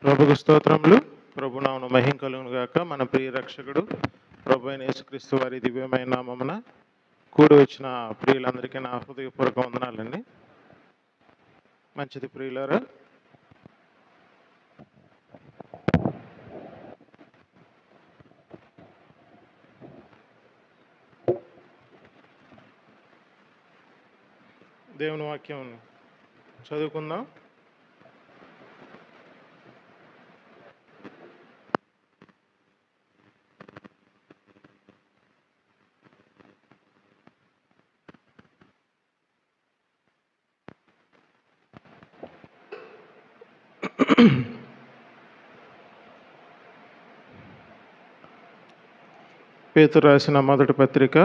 ప్రభుకు స్తోత్రములు. ప్రభు నామమున మహిమ కలుగును గాక. మన ప్రియ రక్షకుడు ప్రభు అయిన యేసుక్రీస్తు వారి దివ్యమైన నామమున కూడి వచ్చిన ప్రియులందరికీ నా హృదయపూర్వక వందనాలండి. మంచిది ప్రియులారా, దేవుని వాక్యం చదువుకుందాం. పేతురు రాసిన మొదటి పత్రిక,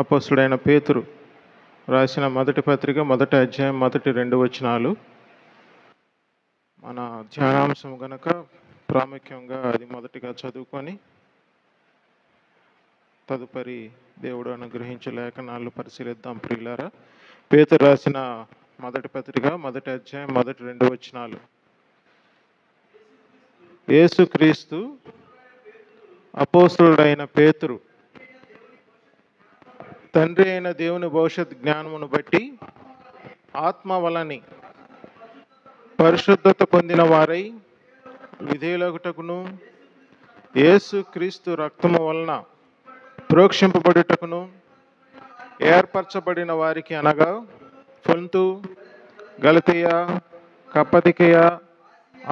అపోస్తుడైన పేతురు రాసిన మొదటి పత్రిక, మొదటి అధ్యాయం, మొదటి 2 వచనాలు మన ధ్యానాంశం గనక ప్రాముఖ్యంగా అది మొదటిగా చదువుకొని తదుపరి దేవుడు అనుగ్రహించే లేఖనాలు పరిశీలిద్దాం. ప్రియులారా, పేతురు రాసిన మొదటి పత్రిక, మొదటి అధ్యాయం, మొదటి 2 వచనాలు. యేసుక్రీస్తు అపోస్తులుడైన పేతురు తండ్రి అయిన దేవుని భవిష్యత్ జ్ఞానమును బట్టి ఆత్మ వలని పరిశుద్ధత పొందిన వారై విధేయులగుటకును, యేసుక్రీస్తు రక్తము వలన ప్రోక్షింపబడుటకును ఏర్పరచబడిన వారికి, అనగా ఫొంతు, గలతీయ, కప్పదికయ,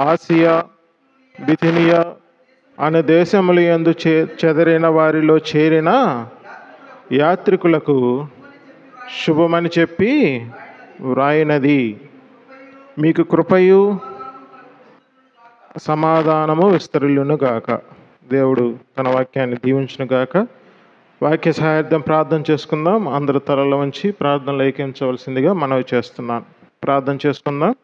ఆసియా, బిథినియా అనే దేశముల యందు చెదరిన వారిలో చేరిన యాత్రికులకు శుభమని చెప్పి వ్రాయినది. మీకు కృపయు సమాధానము విస్తరిల్లును గాక. దేవుడు తన వాక్యాన్ని దీవించును గాక. వాక్య సహాయార్థం ప్రార్థన చేసుకుందాం. అందరూ తలలో ఉంచి ప్రార్థనలు ఏకించవలసిందిగా మనవి చేస్తున్నాను. ప్రార్థన చేసుకుందాం.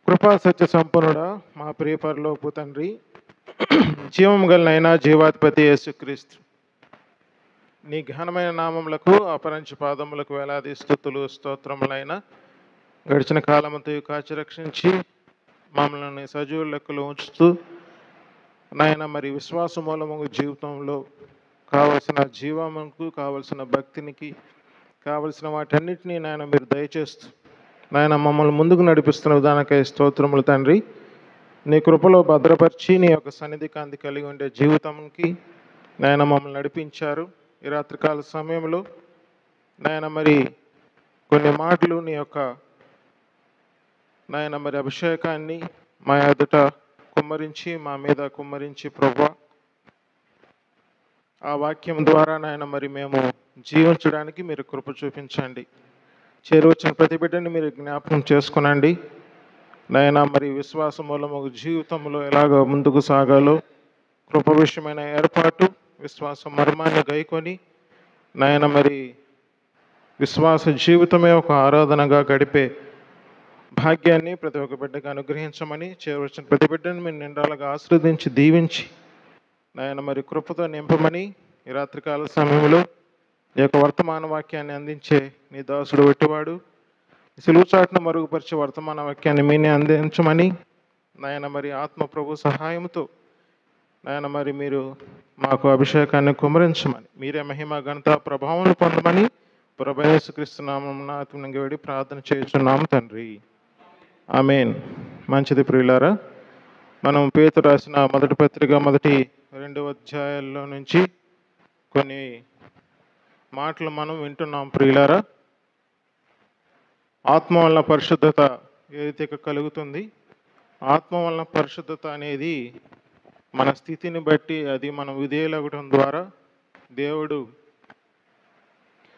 కృపా సత్య సంపన్నుడా, మా ప్రియ పరలోకపు తండ్రి, జీవం గలనైనా జీవాధిపతి యేసుక్రీస్తు నీ ఘనమైన నామములకు అపరంచి పాదములకు వేలాది స్తుతులు స్తోత్రములైన గడిచిన కాలమంతా కాచి రక్షించి మమ్మల్ని సజీవ లెక్కలో ఉంచుతూ నాయన మరి విశ్వాస మూలము జీవితంలో కావలసిన జీవముకు, కావలసిన భక్తినికి కావలసిన వాటన్నిటినీ నాయన మీరు దయచేస్తూ నాయన మమ్మల్ని ముందుకు నడిపిస్తున్న విధానకై స్తోత్రములు తండ్రి. నీ కృపలో భద్రపరిచి నీ యొక్క సన్నిధి కాంతి కలిగి ఉండే జీవితంకి నాయన మమ్మల్ని నడిపించారు. ఈ రాత్రికాల సమయంలో నాయన మరి కొన్ని మాటలు నీ యొక్క నాయన మరి అభిషేకాన్ని మా ఎదుట కుమ్మరించి, మా మీద కుమ్మరించి ప్రభువా, ఆ వాక్యం ద్వారా నాయన మరి మేము జీవించడానికి మీరు కృప చూపించండి. చేరువచ్చిన ప్రతి బిడ్డని మీరు జ్ఞాపకం చేసుకునండి నాయన. మరి విశ్వాస మూలము జీవితంలో ఎలాగ ముందుకు సాగాలో కృప విషయమైన ఏర్పాటు, విశ్వాస మర్మాన్ని గైకొని నాయన మరి విశ్వాస జీవితమే ఒక ఆరాధనగా గడిపే భాగ్యాన్ని ప్రతి ఒక్క బిడ్డకు అనుగ్రహించమని, చేరవచ్చిన ప్రతి బిడ్డని మీరు నిండాలుగా ఆశీర్వదించి దీవించి నాయన మరి కృపతో నింపమని ఈ రాత్రికాల సమయంలో ఈ యొక్క వర్తమాన వాక్యాన్ని అందించే నీ దాసుడు వెట్టువాడు సిలువచాటును మరుగుపరిచే వర్తమాన వాక్యాన్ని మీనే అందించమని నాయన మరి ఆత్మ ప్రభు సహాయంతో నాయన మరి మీరు మాకు అభిషేకాన్ని కుమరించమని, మీరే మహిమ ఘనత ప్రభావం పొందమని ప్రభు యేసుక్రీస్తు నామమున అతినంగా వేడి ప్రార్థన చేయుచున్నాము తండ్రి, ఆమేన్. మంచిది ప్రియులారా, మనం పేతురు రాసిన మొదటి పత్రిక మొదటి 2 అధ్యాయాల్లో నుంచి కొన్ని మాటలు మనం వింటున్నాం ప్రియులారా. ఆత్మ వలన పరిశుద్ధత ఏదైతే కలుగుతుంది, ఆత్మ వలన పరిశుద్ధత అనేది మన స్థితిని బట్టి అది మనం విధేయులవ్వడం ద్వారా దేవుడు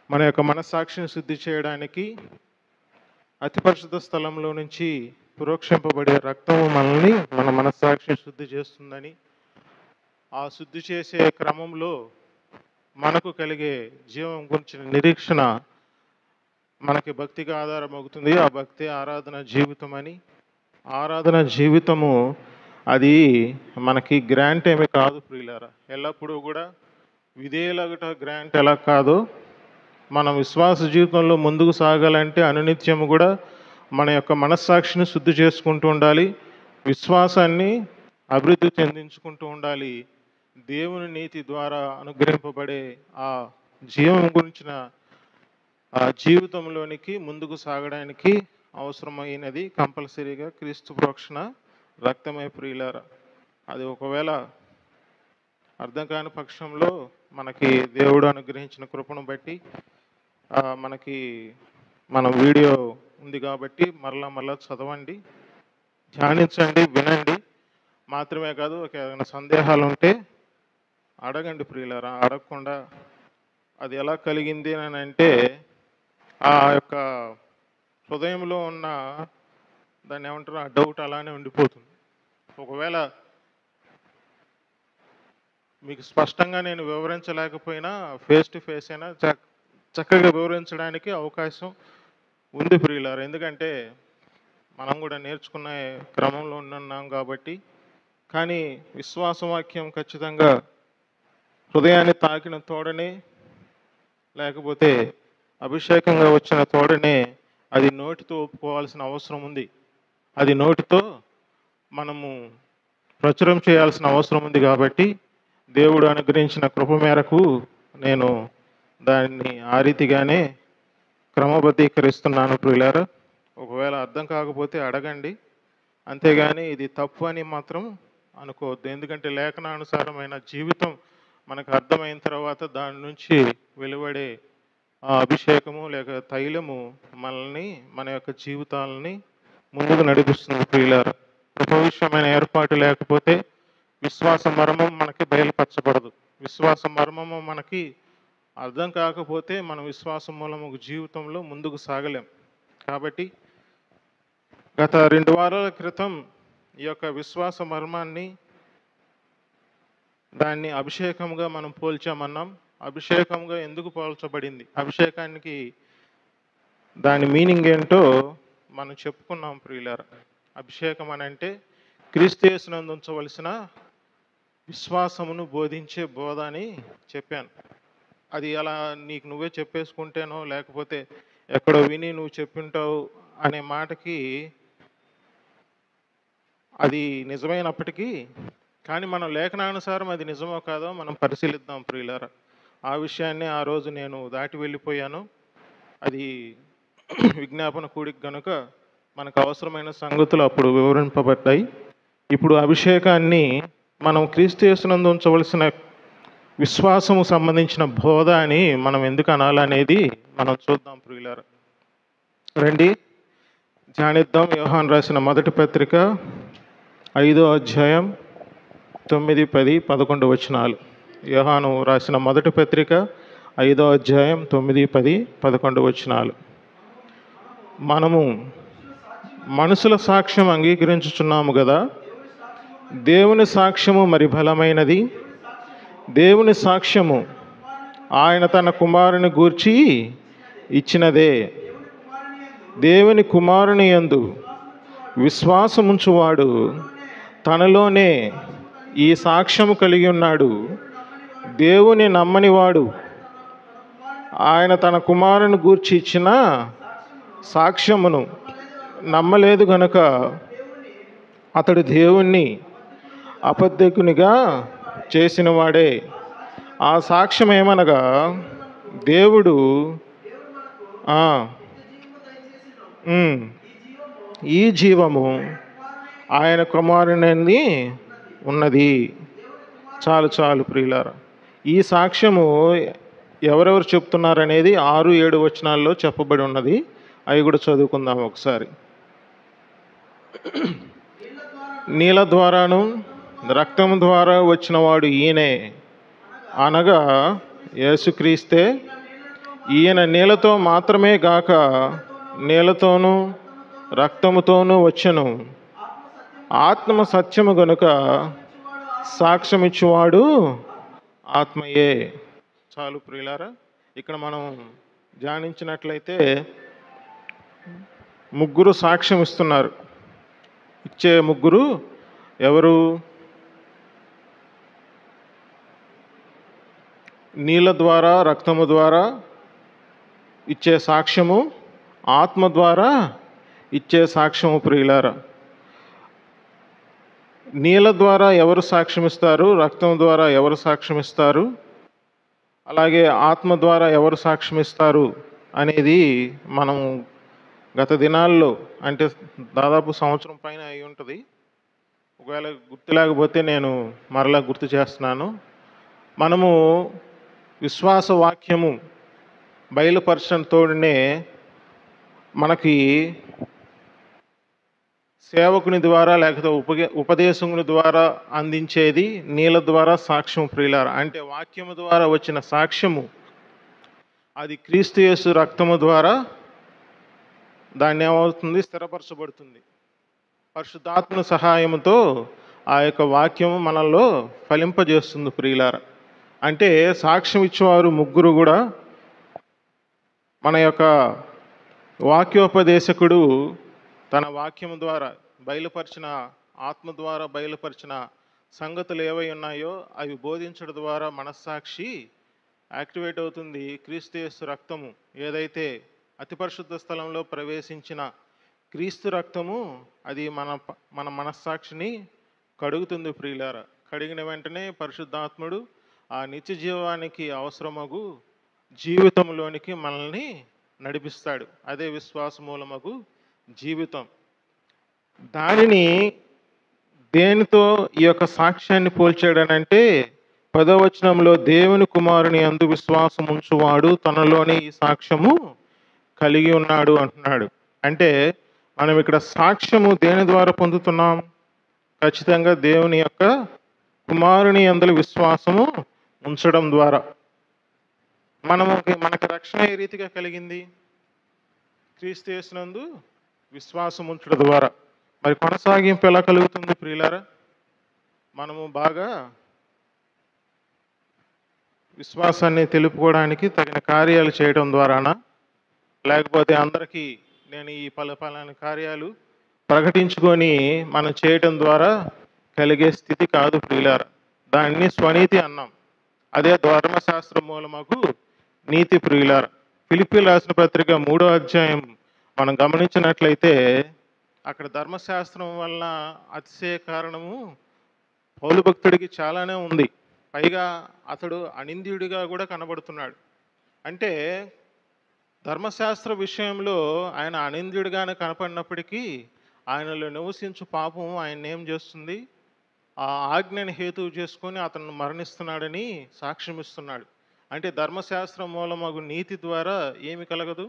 మన యొక్క మనస్సాక్షిని శుద్ధి చేయడానికి అతి పరిశుద్ధ స్థలంలో నుంచి ప్రోక్షింపబడే రక్తము మనల్ని మన మనస్సాక్షిని శుద్ధి చేస్తుందని, ఆ శుద్ధి చేసే క్రమంలో మనకు కలిగే జీవం గురించిన నిరీక్షణ మనకి భక్తిగా ఆధారం అవుతుంది. ఆ భక్తి ఆరాధన జీవితం అని, ఆరాధన జీవితము అది మనకి గ్రాంట్ ఏమీ కాదు ప్రియులారా. ఎల్లప్పుడూ కూడా విధేయులగుట గ్రాంట్ ఎలా కాదో, మనం విశ్వాస జీవితంలో ముందుకు సాగాలంటే అనునిత్యము కూడా మన యొక్క మనస్సాక్షిని శుద్ధి చేసుకుంటూ ఉండాలి. విశ్వాసాన్ని అభివృద్ధి చెందించుకుంటూ ఉండాలి. దేవుని నీతి ద్వారా అనుగ్రహింపబడే ఆ జీవం గురించిన ఆ జీవితంలోనికి ముందుకు సాగడానికి అవసరమైనది కంపల్సరీగా క్రీస్తు ప్రోక్షణ రక్తమే ప్రియులారా. అది ఒకవేళ అర్థం కాని పక్షంలో మనకి దేవుడు అనుగ్రహించిన కృపను బట్టి మనకి మన వీడియో ఉంది కాబట్టి మరలా చదవండి, ధ్యానించండి, వినండి. మాత్రమే కాదు, ఏదైనా సందేహాలు ఉంటే అడగండి ప్రియులారా. అడగకుండా అది ఎలా కలిగింది అని అంటే ఆ యొక్క హృదయంలో ఉన్న దాన్ని ఏమంటారు, ఆ డౌట్ అలానే ఉండిపోతుంది. ఒకవేళ మీకు స్పష్టంగా నేను వివరించలేకపోయినా ఫేస్ టు ఫేస్ అయినా చక్కగా వివరించడానికి అవకాశం ఉంది ప్రియులారా. ఎందుకంటే మనం కూడా నేర్చుకునే క్రమంలో ఉన్నాం కాబట్టి. కానీ విశ్వాస వాక్యం ఖచ్చితంగా హృదయాన్ని తాకిన తోడనే, లేకపోతే అభిషేకంగా వచ్చిన తోడనే అది నోటితో ఒప్పుకోవాల్సిన అవసరం ఉంది. అది నోటితో మనము ప్రచురం చేయాల్సిన అవసరం ఉంది. కాబట్టి దేవుడు అనుగ్రహించిన కృప మేరకు నేను దాన్ని ఆ రీతిగానే క్రమబద్ధీకరిస్తున్నాను ప్రియులారా. ఒకవేళ అర్థం కాకపోతే అడగండి, అంతేగాని ఇది తప్పు అని మాత్రం అనుకోవద్దు. ఎందుకంటే లేఖనానుసారమైన జీవితం మనకు అర్థమైన తర్వాత దాని నుంచి వెలువడే ఆ అభిషేకము లేక తైలము మనల్ని, మన యొక్క జీవితాలని ముందుకు నడిపిస్తుంది ప్రియులారా. కృప విషయమైన ఏర్పాటు లేకపోతే విశ్వాస మర్మం మనకి బయలుపరచబడదు. విశ్వాస మర్మము మనకి అర్థం కాకపోతే మన విశ్వాసం మూలము జీవితంలో ముందుకు సాగలేం. కాబట్టి గత 2 వారాల క్రితం ఈ యొక్క విశ్వాస మర్మాన్ని, దాన్ని అభిషేకంగా మనం పోల్చామన్నాం. అభిషేకంగా ఎందుకు పోల్చబడింది, అభిషేకానికి దాని మీనింగ్ ఏంటో మనం చెప్పుకున్నాం ప్రియులారా. అభిషేకం అని అంటే క్రీస్తు యేసునందు ఉంచవలసిన విశ్వాసమును బోధించే బోధ అని చెప్పాను. అది అలా నీకు నువ్వే చెప్పేసుకుంటేనో లేకపోతే ఎక్కడో విని నువ్వు చెప్పింటావు అనే మాటకి అది నిజమైనప్పటికీ, కానీ మనం లేఖనానుసారం అది నిజమో కాదో మనం పరిశీలిద్దాం ప్రియులారా. ఆ విషయాన్ని ఆ రోజు నేను దాటి వెళ్ళిపోయాను. అది విజ్ఞాపన కూడిక కనుక మనకు అవసరమైన సంగతులు అప్పుడు వివరింపబడ్డాయి. ఇప్పుడు అభిషేకాన్ని మనం క్రీస్తు యేసునందు ఉంచవలసిన విశ్వాసము సంబంధించిన బోధ అని మనం ఎందుకు అనాలనేది మనం చూద్దాం ప్రియులారా. రండి ధ్యానిద్దాం. యోహాను రాసిన మొదటి పత్రిక 5వ అధ్యాయం 9, 10, 11 వచనాలు. యోహాను రాసిన మొదటి పత్రిక 5వ అధ్యాయం 9, 10, 11 వచనాలు. మనము మనుషుల సాక్ష్యం అంగీకరించుచున్నాము కదా, దేవుని సాక్ష్యము మరి బలమైనది. దేవుని సాక్ష్యము ఆయన తన కుమారుని గూర్చి ఇచ్చినదే. దేవుని కుమారుని యందు విశ్వాసముంచువాడు తనలోనే ఈ సాక్ష్యము కలిగి ఉన్నాడు. దేవుని నమ్మనివాడు ఆయన తన కుమారుని గూర్చి ఇచ్చిన సాక్ష్యమును నమ్మలేదు గనుక అతడు దేవుణ్ణి అబద్ధికునిగా చేసిన వాడే. ఆ సాక్ష్యం ఏమనగా దేవుడు ఈ జీవము ఆయన కుమారుని ఉన్నది. చాలు ప్రియులారా. ఈ సాక్ష్యము ఎవరెవరు చెప్తున్నారనేది 6, 7 వచనాల్లో చెప్పబడి ఉన్నది. అవి కూడా చదువుకుందాం ఒకసారి. నీళ్ళ ద్వారాను రక్తం ద్వారా వచ్చిన వాడు ఈయనే, అనగా యేసుక్రీస్తే. ఈయన నీళ్ళతో మాత్రమే గాక నీళ్ళతోనూ రక్తముతోనూ వచ్చెను. ఆత్మ సత్యము గనుక సాక్ష్యమిచ్చువాడు ఆత్మయే. చాలు ప్రియులారా. ఇక్కడ మనం ధ్యానించినట్లయితే 3 సాక్ష్యం ఇస్తున్నారు. ఇచ్చే 3 ఎవరు? నీళ్ళ ద్వారా రక్తము ద్వారా ఇచ్చే సాక్ష్యము, ఆత్మ ద్వారా ఇచ్చే సాక్ష్యము ప్రియులారా. నీళ్ళ ద్వారా ఎవరు సాక్ష్యమిస్తారు, రక్తం ద్వారా ఎవరు సాక్ష్యమిస్తారు, అలాగే ఆత్మ ద్వారా ఎవరు సాక్ష్యమిస్తారు అనేది మనం గత దినాల్లో, అంటే దాదాపు సంవత్సరం పైన అయి ఉంటుంది. ఒకవేళ గుర్తు లేకపోతే నేను మరలా గుర్తు చేస్తున్నాను. మనము విశ్వాస వాక్యము బయలుపరచడంతోనే మనకి సేవకుని ద్వారా లేకపోతే ఉపదేశకుని ద్వారా అందించేది నీళ్ళ ద్వారా సాక్ష్యం ప్రియులారా. అంటే వాక్యము ద్వారా వచ్చిన సాక్ష్యము అది క్రీస్తు యేసు రక్తము ద్వారా దాన్ని ఏమవుతుంది, స్థిరపరచబడుతుంది. పరిశుద్ధాత్మ సహాయంతో ఆ యొక్క వాక్యము మనల్లో ఫలింపజేస్తుంది ప్రియులారా. అంటే సాక్ష్యం ఇచ్చేవారు ముగ్గురు కూడా మన యొక్క వాక్యోపదేశకుడు తన వాక్యము ద్వారా బయలుపరిచిన, ఆత్మ ద్వారా బయలుపరిచిన సంగతులు ఏవై ఉన్నాయో అవి బోధించడం ద్వారా మనస్సాక్షి యాక్టివేట్ అవుతుంది. క్రీస్తు యేసు రక్తము ఏదైతే అతి పరిశుద్ధ స్థలంలో ప్రవేశించిన క్రీస్తు రక్తము అది మన మనస్సాక్షిని కడుగుతుంది ప్రియులారా. కడిగిన వెంటనే పరిశుద్ధాత్ముడు ఆ నిత్య జీవానికి అవసరమగు జీవితంలోనికి మనల్ని నడిపిస్తాడు. అదే విశ్వాస మూలమగు జీవితం. దానిని దేనితో ఈ యొక్క సాక్ష్యాన్ని పోల్చాడనంటే 10వ వచనంలో దేవుని కుమారుని యందు విశ్వాసం ఉంచువాడు తనలోనే ఈ సాక్ష్యము కలిగి ఉన్నాడు అంటున్నాడు. అంటే మనం ఇక్కడ సాక్ష్యము దేని ద్వారా పొందుతున్నాం? ఖచ్చితంగా దేవుని యొక్క కుమారుని యందు విశ్వాసము ఉంచడం ద్వారా. మనకు రక్షణ ఏ రీతిగా కలిగింది? క్రీస్తు యేసునందు విశ్వాసం ఉంచడం ద్వారా. మరి కొనసాగింపు ఎలా కలుగుతుంది ప్రియులారా? మనము బాగా విశ్వాసాన్ని తెలుపుకోవడానికి తగిన కార్యాలు చేయడం ద్వారానా, లేకపోతే అందరికీ నేను ఈ పలాని కార్యాలు ప్రకటించుకొని మనం చేయటం ద్వారా కలిగే స్థితి కాదు ప్రియులారా. దాన్ని స్వనీతి అన్నాం. అదే ధర్మశాస్త్ర మూలమగు నీతి ప్రియులారా. ఫిలిప్పీయులకు రాసిన పత్రిక 3వ అధ్యాయం మనం గమనించినట్లయితే అక్కడ ధర్మశాస్త్రం వలన అతిశయ కారణము పౌలు భక్తుడికి చాలానే ఉంది. పైగా అతడు అనింద్యుడిగా కూడా కనబడుతున్నాడు. అంటే ధర్మశాస్త్ర విషయంలో ఆయన అనింద్యుడిగానే కనపడినప్పటికీ ఆయనలో నివసించు పాపం ఆయన ఏం చేస్తుంది? ఆ ఆజ్ఞని హేతువు చేసుకొని అతను మరణిస్తున్నాడని సాక్ష్యం ఇస్తున్నాడు. అంటే ధర్మశాస్త్రం మూలమగు నీతి ద్వారా ఏమి కలగదు?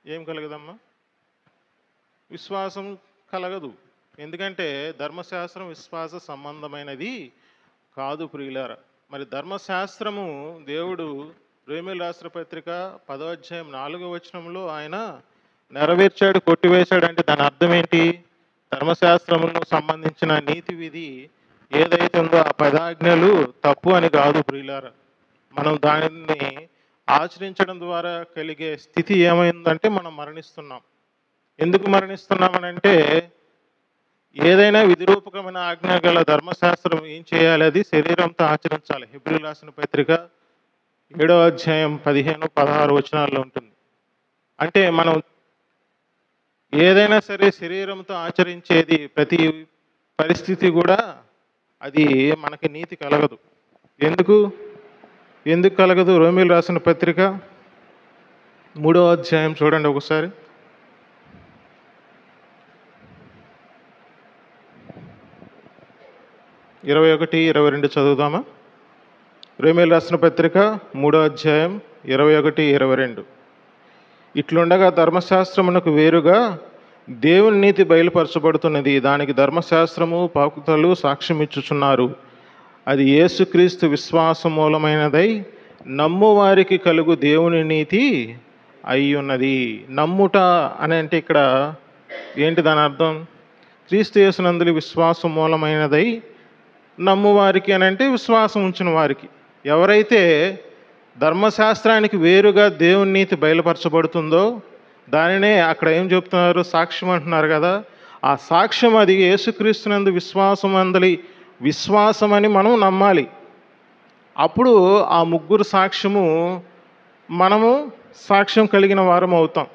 ఏం కలగదమ్మా? విశ్వాసం కలగదు. ఎందుకంటే ధర్మశాస్త్రం విశ్వాస సంబంధమైనది కాదు ప్రియులారా. మరి ధర్మశాస్త్రము దేవుడు రోమీయులకు రాసిన పత్రిక 10వ అధ్యాయం 4వ వచనంలో ఆయన నెరవేర్చాడు, కొట్టివేశాడు. అంటే దాని అర్థం ఏంటి? ధర్మశాస్త్రమును సంబంధించిన నీతి విధి ఏదైతే ఉందో ఆ 10 ఆజ్ఞలు తప్పు అని కాదు ప్రియులారా. మనం దానిని ఆచరించడం ద్వారా కలిగే స్థితి ఏమైందంటే మనం మరణిస్తున్నాం. ఎందుకు మరణిస్తున్నామనంటే ఏదైనా విధిరూపకమైన ఆజ్ఞ గల ధర్మశాస్త్రం ఏం చేయాలి? అది శరీరంతో ఆచరించాలి. హెబ్రీయులకు రాసిన పత్రిక 7వ అధ్యాయం 15, 16 వచనాల్లో ఉంటుంది. అంటే మనం ఏదైనా సరే శరీరంతో ఆచరించేది ప్రతి పరిస్థితి కూడా అది మనకి నీతి కలగదు. ఎందుకు కలగదు? రోమీయులకు రాసిన పత్రిక 3వ అధ్యాయం చూడండి ఒకసారి. 21, 22 చదువుదామా? రోమీయులకు రాసిన పత్రిక 3వ అధ్యాయం 21, 22. ఇట్లుండగా ధర్మశాస్త్రమునకు వేరుగా దేవుని నీతి బయలుపరచబడుతున్నది. దానికి ధర్మశాస్త్రము ప్రవక్తలు సాక్ష్యం ఇచ్చుచున్నారు. అది యేసుక్రీస్తు విశ్వాస మూలమైనదై నమ్ము వారికి కలుగు దేవుని నీతి అయి ఉన్నది. నమ్ముట అని అంటే ఇక్కడ ఏంటి దాని అర్థం? క్రీస్తు యేసునందు విశ్వాసం మూలమైనదై నమ్ము వారికి అని అంటే విశ్వాసం ఉంచిన వారికి. ఎవరైతే ధర్మశాస్త్రానికి వేరుగా దేవుని నీతి బయలుపరచబడుతుందో దానినే అక్కడ ఏం చెప్తున్నారు? సాక్ష్యం అంటున్నారు కదా. ఆ సాక్ష్యం అది యేసుక్రీస్తునందు విశ్వాసమని మనం నమ్మాలి. అప్పుడు ఆ ముగ్గురు సాక్ష్యము మనము సాక్ష్యం కలిగిన వారం అవుతాం.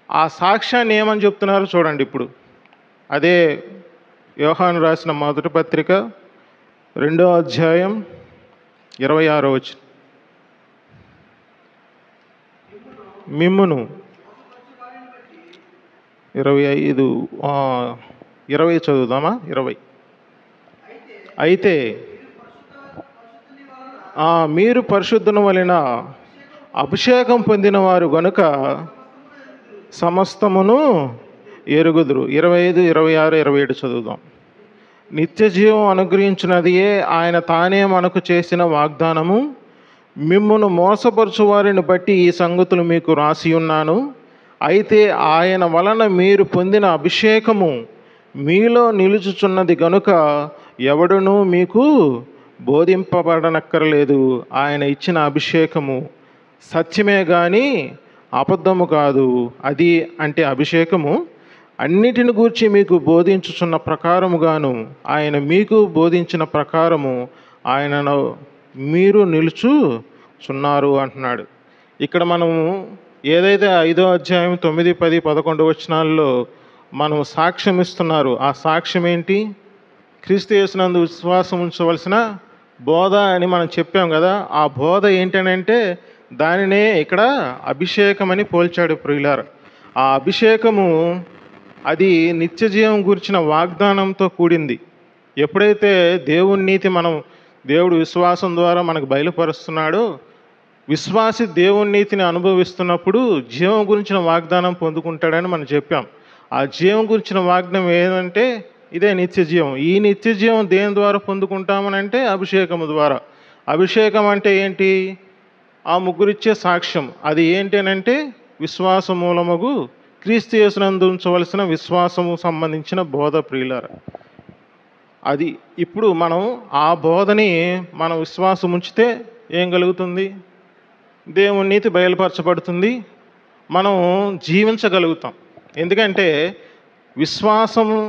ఆ సాక్ష్యాన్ని ఏమని చెప్తున్నారు చూడండి. ఇప్పుడు అదే యోహాను రాసిన మొదటి పత్రిక 2వ అధ్యాయం 26వ వచనం. మిమ్మును 25 20 చదువుదామా? 20. అయితే మీరు పరిశుద్ధుని వలన అభిషేకం పొందిన వారు గనుక సమస్తమును ఎరుగుదురు. 25, 26, 27 చదువుదాం. నిత్య జీవం అనుగ్రహించినదియే ఆయన తానే మనకు చేసిన వాగ్దానము. మిమ్మును మోసపరచు వారిని బట్టి ఈ సంగతులు మీకు రాసి ఉన్నాను. అయితే ఆయన వలన మీరు పొందిన అభిషేకము మీలో నిలుచుచున్నది గనుక ఎవడునూ మీకు బోధింపబడనక్కర్లేదు. ఆయన ఇచ్చిన అభిషేకము సత్యమే కానీ అబద్ధము కాదు. అది అంటే అభిషేకము అన్నిటిని గూర్చి మీకు బోధించుచున్న ప్రకారముగాను ఆయన మీకు బోధించిన ప్రకారము ఆయనను మీరు నిలుచుచున్నారు అంటున్నాడు. ఇక్కడ మనము ఏదైతే 5వ అధ్యాయం 9, 10, 11 వచనాల్లో మనం సాక్ష్యం ఇస్తున్నారు. ఆ సాక్ష్యం ఏంటి? క్రీస్తు యేసునందు విశ్వాసం ఉంచవలసిన బోధ అని మనం చెప్పాం కదా. ఆ బోధ ఏంటనంటే దానినే ఇక్కడ అభిషేకమని పోల్చాడు ప్రియులారా. ఆ అభిషేకము అది నిత్య జీవం గురించిన వాగ్దానంతో కూడింది. ఎప్పుడైతే దేవుని నీతి దేవుడు విశ్వాసం ద్వారా మనకు బయలుపరుస్తున్నాడో, విశ్వాసి దేవుని నీతిని అనుభవిస్తున్నప్పుడు జీవం గురించిన వాగ్దానం పొందుకుంటాడని మనం చెప్పాం. ఆ జీవం గురించిన వాగ్దానం ఏదంటే ఇదే నిత్య జీవం. ఈ నిత్య జీవం దేని ద్వారా పొందుకుంటామని అంటే అభిషేకము ద్వారా. అభిషేకం అంటే ఏంటి? ఆ ముగ్గురిచ్చే సాక్ష్యం. అది ఏంటనంటే విశ్వాస మూలముగు క్రీస్తు యేసునందు ఉంచవలసిన విశ్వాసము సంబంధించిన బోధ ప్రియులారా. అది ఇప్పుడు మనం ఆ బోధని మనం విశ్వాసం ఉంచితే ఏం కలుగుతుంది? దేవుని నీతి బయలుపరచబడుతుంది, మనం జీవించగలుగుతాం. ఎందుకంటే విశ్వాసము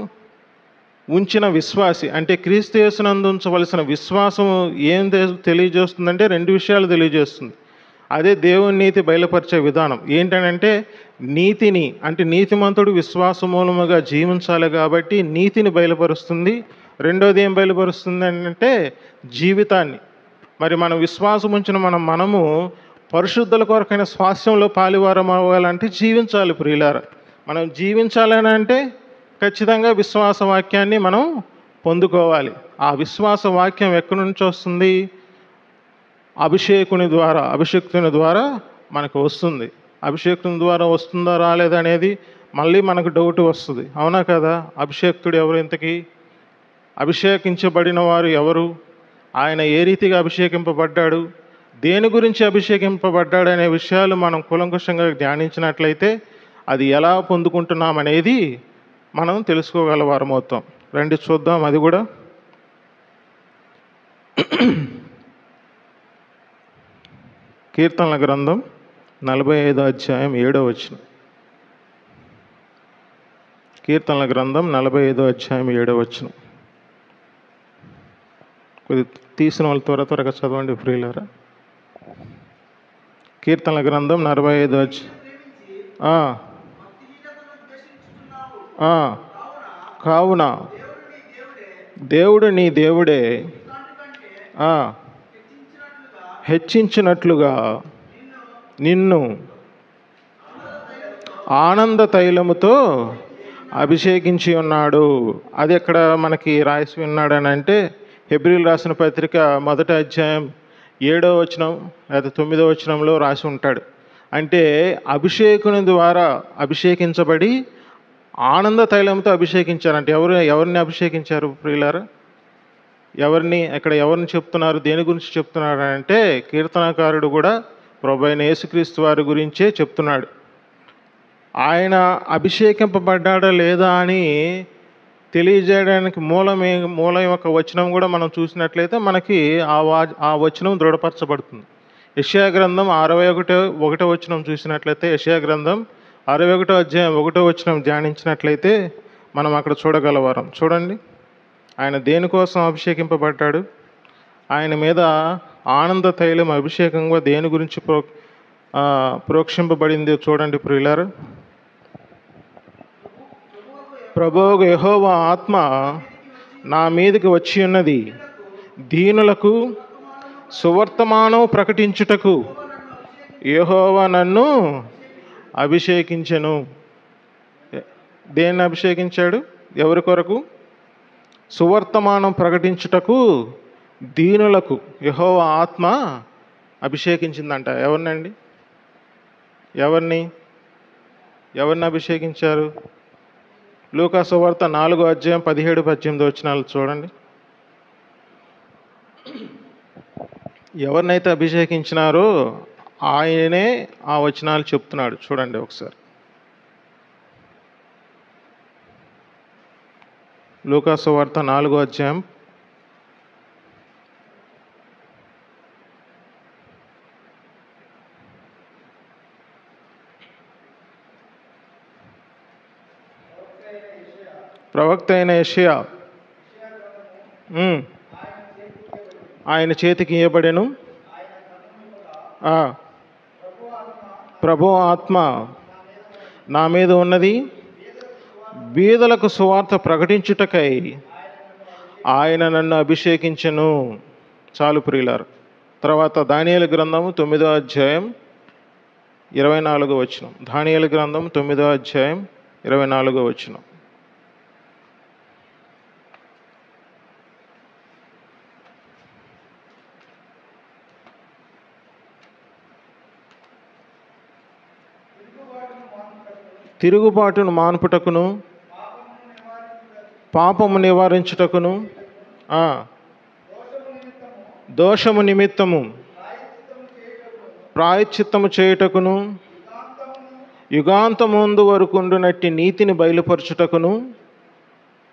ఉంచిన విశ్వాసి అంటే క్రీస్తు యేసునందు ఉంచవలసిన విశ్వాసము ఏం తెలియజేస్తుందంటే 2 విషయాలు తెలియజేస్తుంది. అదే దేవుని నీతి బయలుపరిచే విధానం. ఏంటనంటే నీతిని అంటే నీతిమంతుడు విశ్వాస మూలముగా జీవించాలి కాబట్టి నీతిని బయలుపరుస్తుంది. రెండోది ఏం బయలుపరుస్తుంది అంటే జీవితాన్ని. మరి మనం విశ్వాసం ఉంచిన మనము పరిశుద్ధుల కొరకైన స్వాస్థ్యంలో పాలివారం అవ్వాలంటే జీవించాలి ప్రియులారా. మనం జీవించాలని అంటే ఖచ్చితంగా విశ్వాస వాక్యాన్ని మనం పొందుకోవాలి. ఆ విశ్వాస వాక్యం ఎక్కడి నుంచి వస్తుంది? అభిషేకుని ద్వారా మనకు వస్తుంది. అభిషేకుని ద్వారా వస్తుందా రాలేదా అనేది మళ్ళీ మనకు డౌట్ వస్తుంది. అవునా కదా? అభిషేక్తుడు ఎవరు? ఇంతకీ అభిషేకించబడిన వారు ఎవరు? ఆయన ఏ రీతిగా అభిషేకింపబడ్డాడు, దేని గురించి అభిషేకింపబడ్డాడు అనే విషయాలు మనం కూలంకషంగా ధ్యానించినట్లయితే అది ఎలా పొందుకుంటున్నామనేది మనం తెలుసుకోగలవారం అవుతాం. రండి చూద్దాం అది కూడా. కీర్తనల గ్రంథం 45వ అధ్యాయం 7వ వచనం. కీర్తనల గ్రంథం 45వ అధ్యాయం 7వ వచనం. కొద్ది తీసిన వాళ్ళు త్వరగా చదవండి ప్రియులారా. కీర్తనల గ్రంథం 45వ అధ్యాయం. కావున దేవుడు నీ దేవుడే హెచ్చించినట్లుగా నిన్ను ఆనంద తైలముతో అభిషేకించి ఉన్నాడు. అది ఎక్కడ మనకి రాసి ఉన్నాడని అంటే హెబ్రీలు రాసిన పత్రిక 1వ అధ్యాయం 7వ వచనం లేదా 9వ వచనంలో రాసి ఉంటాడు. అంటే అభిషేకుని ద్వారా అభిషేకించబడి ఆనంద తైలంతో అభిషేకించారంటే ఎవరిని అభిషేకించారు ప్రియులారా? ఎవరిని చెప్తున్నారు? దేని గురించి చెప్తున్నారు అంటే కీర్తనకారుడు కూడా ప్రభువైన యేసుక్రీస్తు వారి గురించే చెప్తున్నాడు. ఆయన అభిషేకింపబడ్డాడా లేదా అని తెలియజేయడానికి మూలం యొక్క వచనం కూడా మనం చూసినట్లయితే మనకి ఆ వచనం దృఢపరచబడుతుంది. యెషయా గ్రంథం 61వ వచనం చూసినట్లయితే యెషయా గ్రంథం 61వ అధ్యాయం 1వ వచనం ధ్యానించినట్లయితే మనం అక్కడ చూడగలవారం. చూడండి, ఆయన దేనికోసం అభిషేకింపబడ్డాడు, ఆయన మీద ఆనంద తైలం అభిషేకంగా దేని గురించి ప్రోక్షింపబడింది చూడండి ప్రియులారా. ప్రభువు యెహోవా ఆత్మ నా మీదకి వచ్చి ఉన్నది. దీనులకు సువర్తమానం ప్రకటించుటకు యెహోవా నన్ను అభిషేకించెను. దేన్ని అభిషేకించాడు? ఎవరి కొరకు? సువర్తమానం ప్రకటించుటకు దీనులకు యెహోవా ఆత్మ అభిషేకించిందంట. ఎవరినండి? ఎవరిని అభిషేకించారు? లూకా సువార్త 4వ అధ్యాయం 17-18 వచనాలు చూడండి. ఎవరినైతే అభిషేకించినారో ఆయనే ఆ వచనాలు చెప్తున్నాడు. చూడండి ఒకసారి. లూకా సువార్త 4వ అధ్యాయం 17. ప్రవక్త అయిన యెషయా ఆయన చేతికి ఇయ్యబడెను. ప్రభు ఆత్మ నా మీద ఉన్నది, బీదలకు సువార్త ప్రకటించుటకై ఆయన నన్ను అభిషేకించెను. చాలు ప్రియులారు. తర్వాత దానియేలు గ్రంథము 9వ అధ్యాయం 24వ వచనం. దానియేలు గ్రంథం 9వ అధ్యాయం 24వ వచనం. తిరుగుబాటును మాన్పుటకును, పాపము నివారించుటకును, దోషము నిమిత్తము ప్రాయశ్చిత్తము చేయుటకును, యుగాంతముందు వరకు ఉండునట్టి నీతిని బయలుపరచుటకును,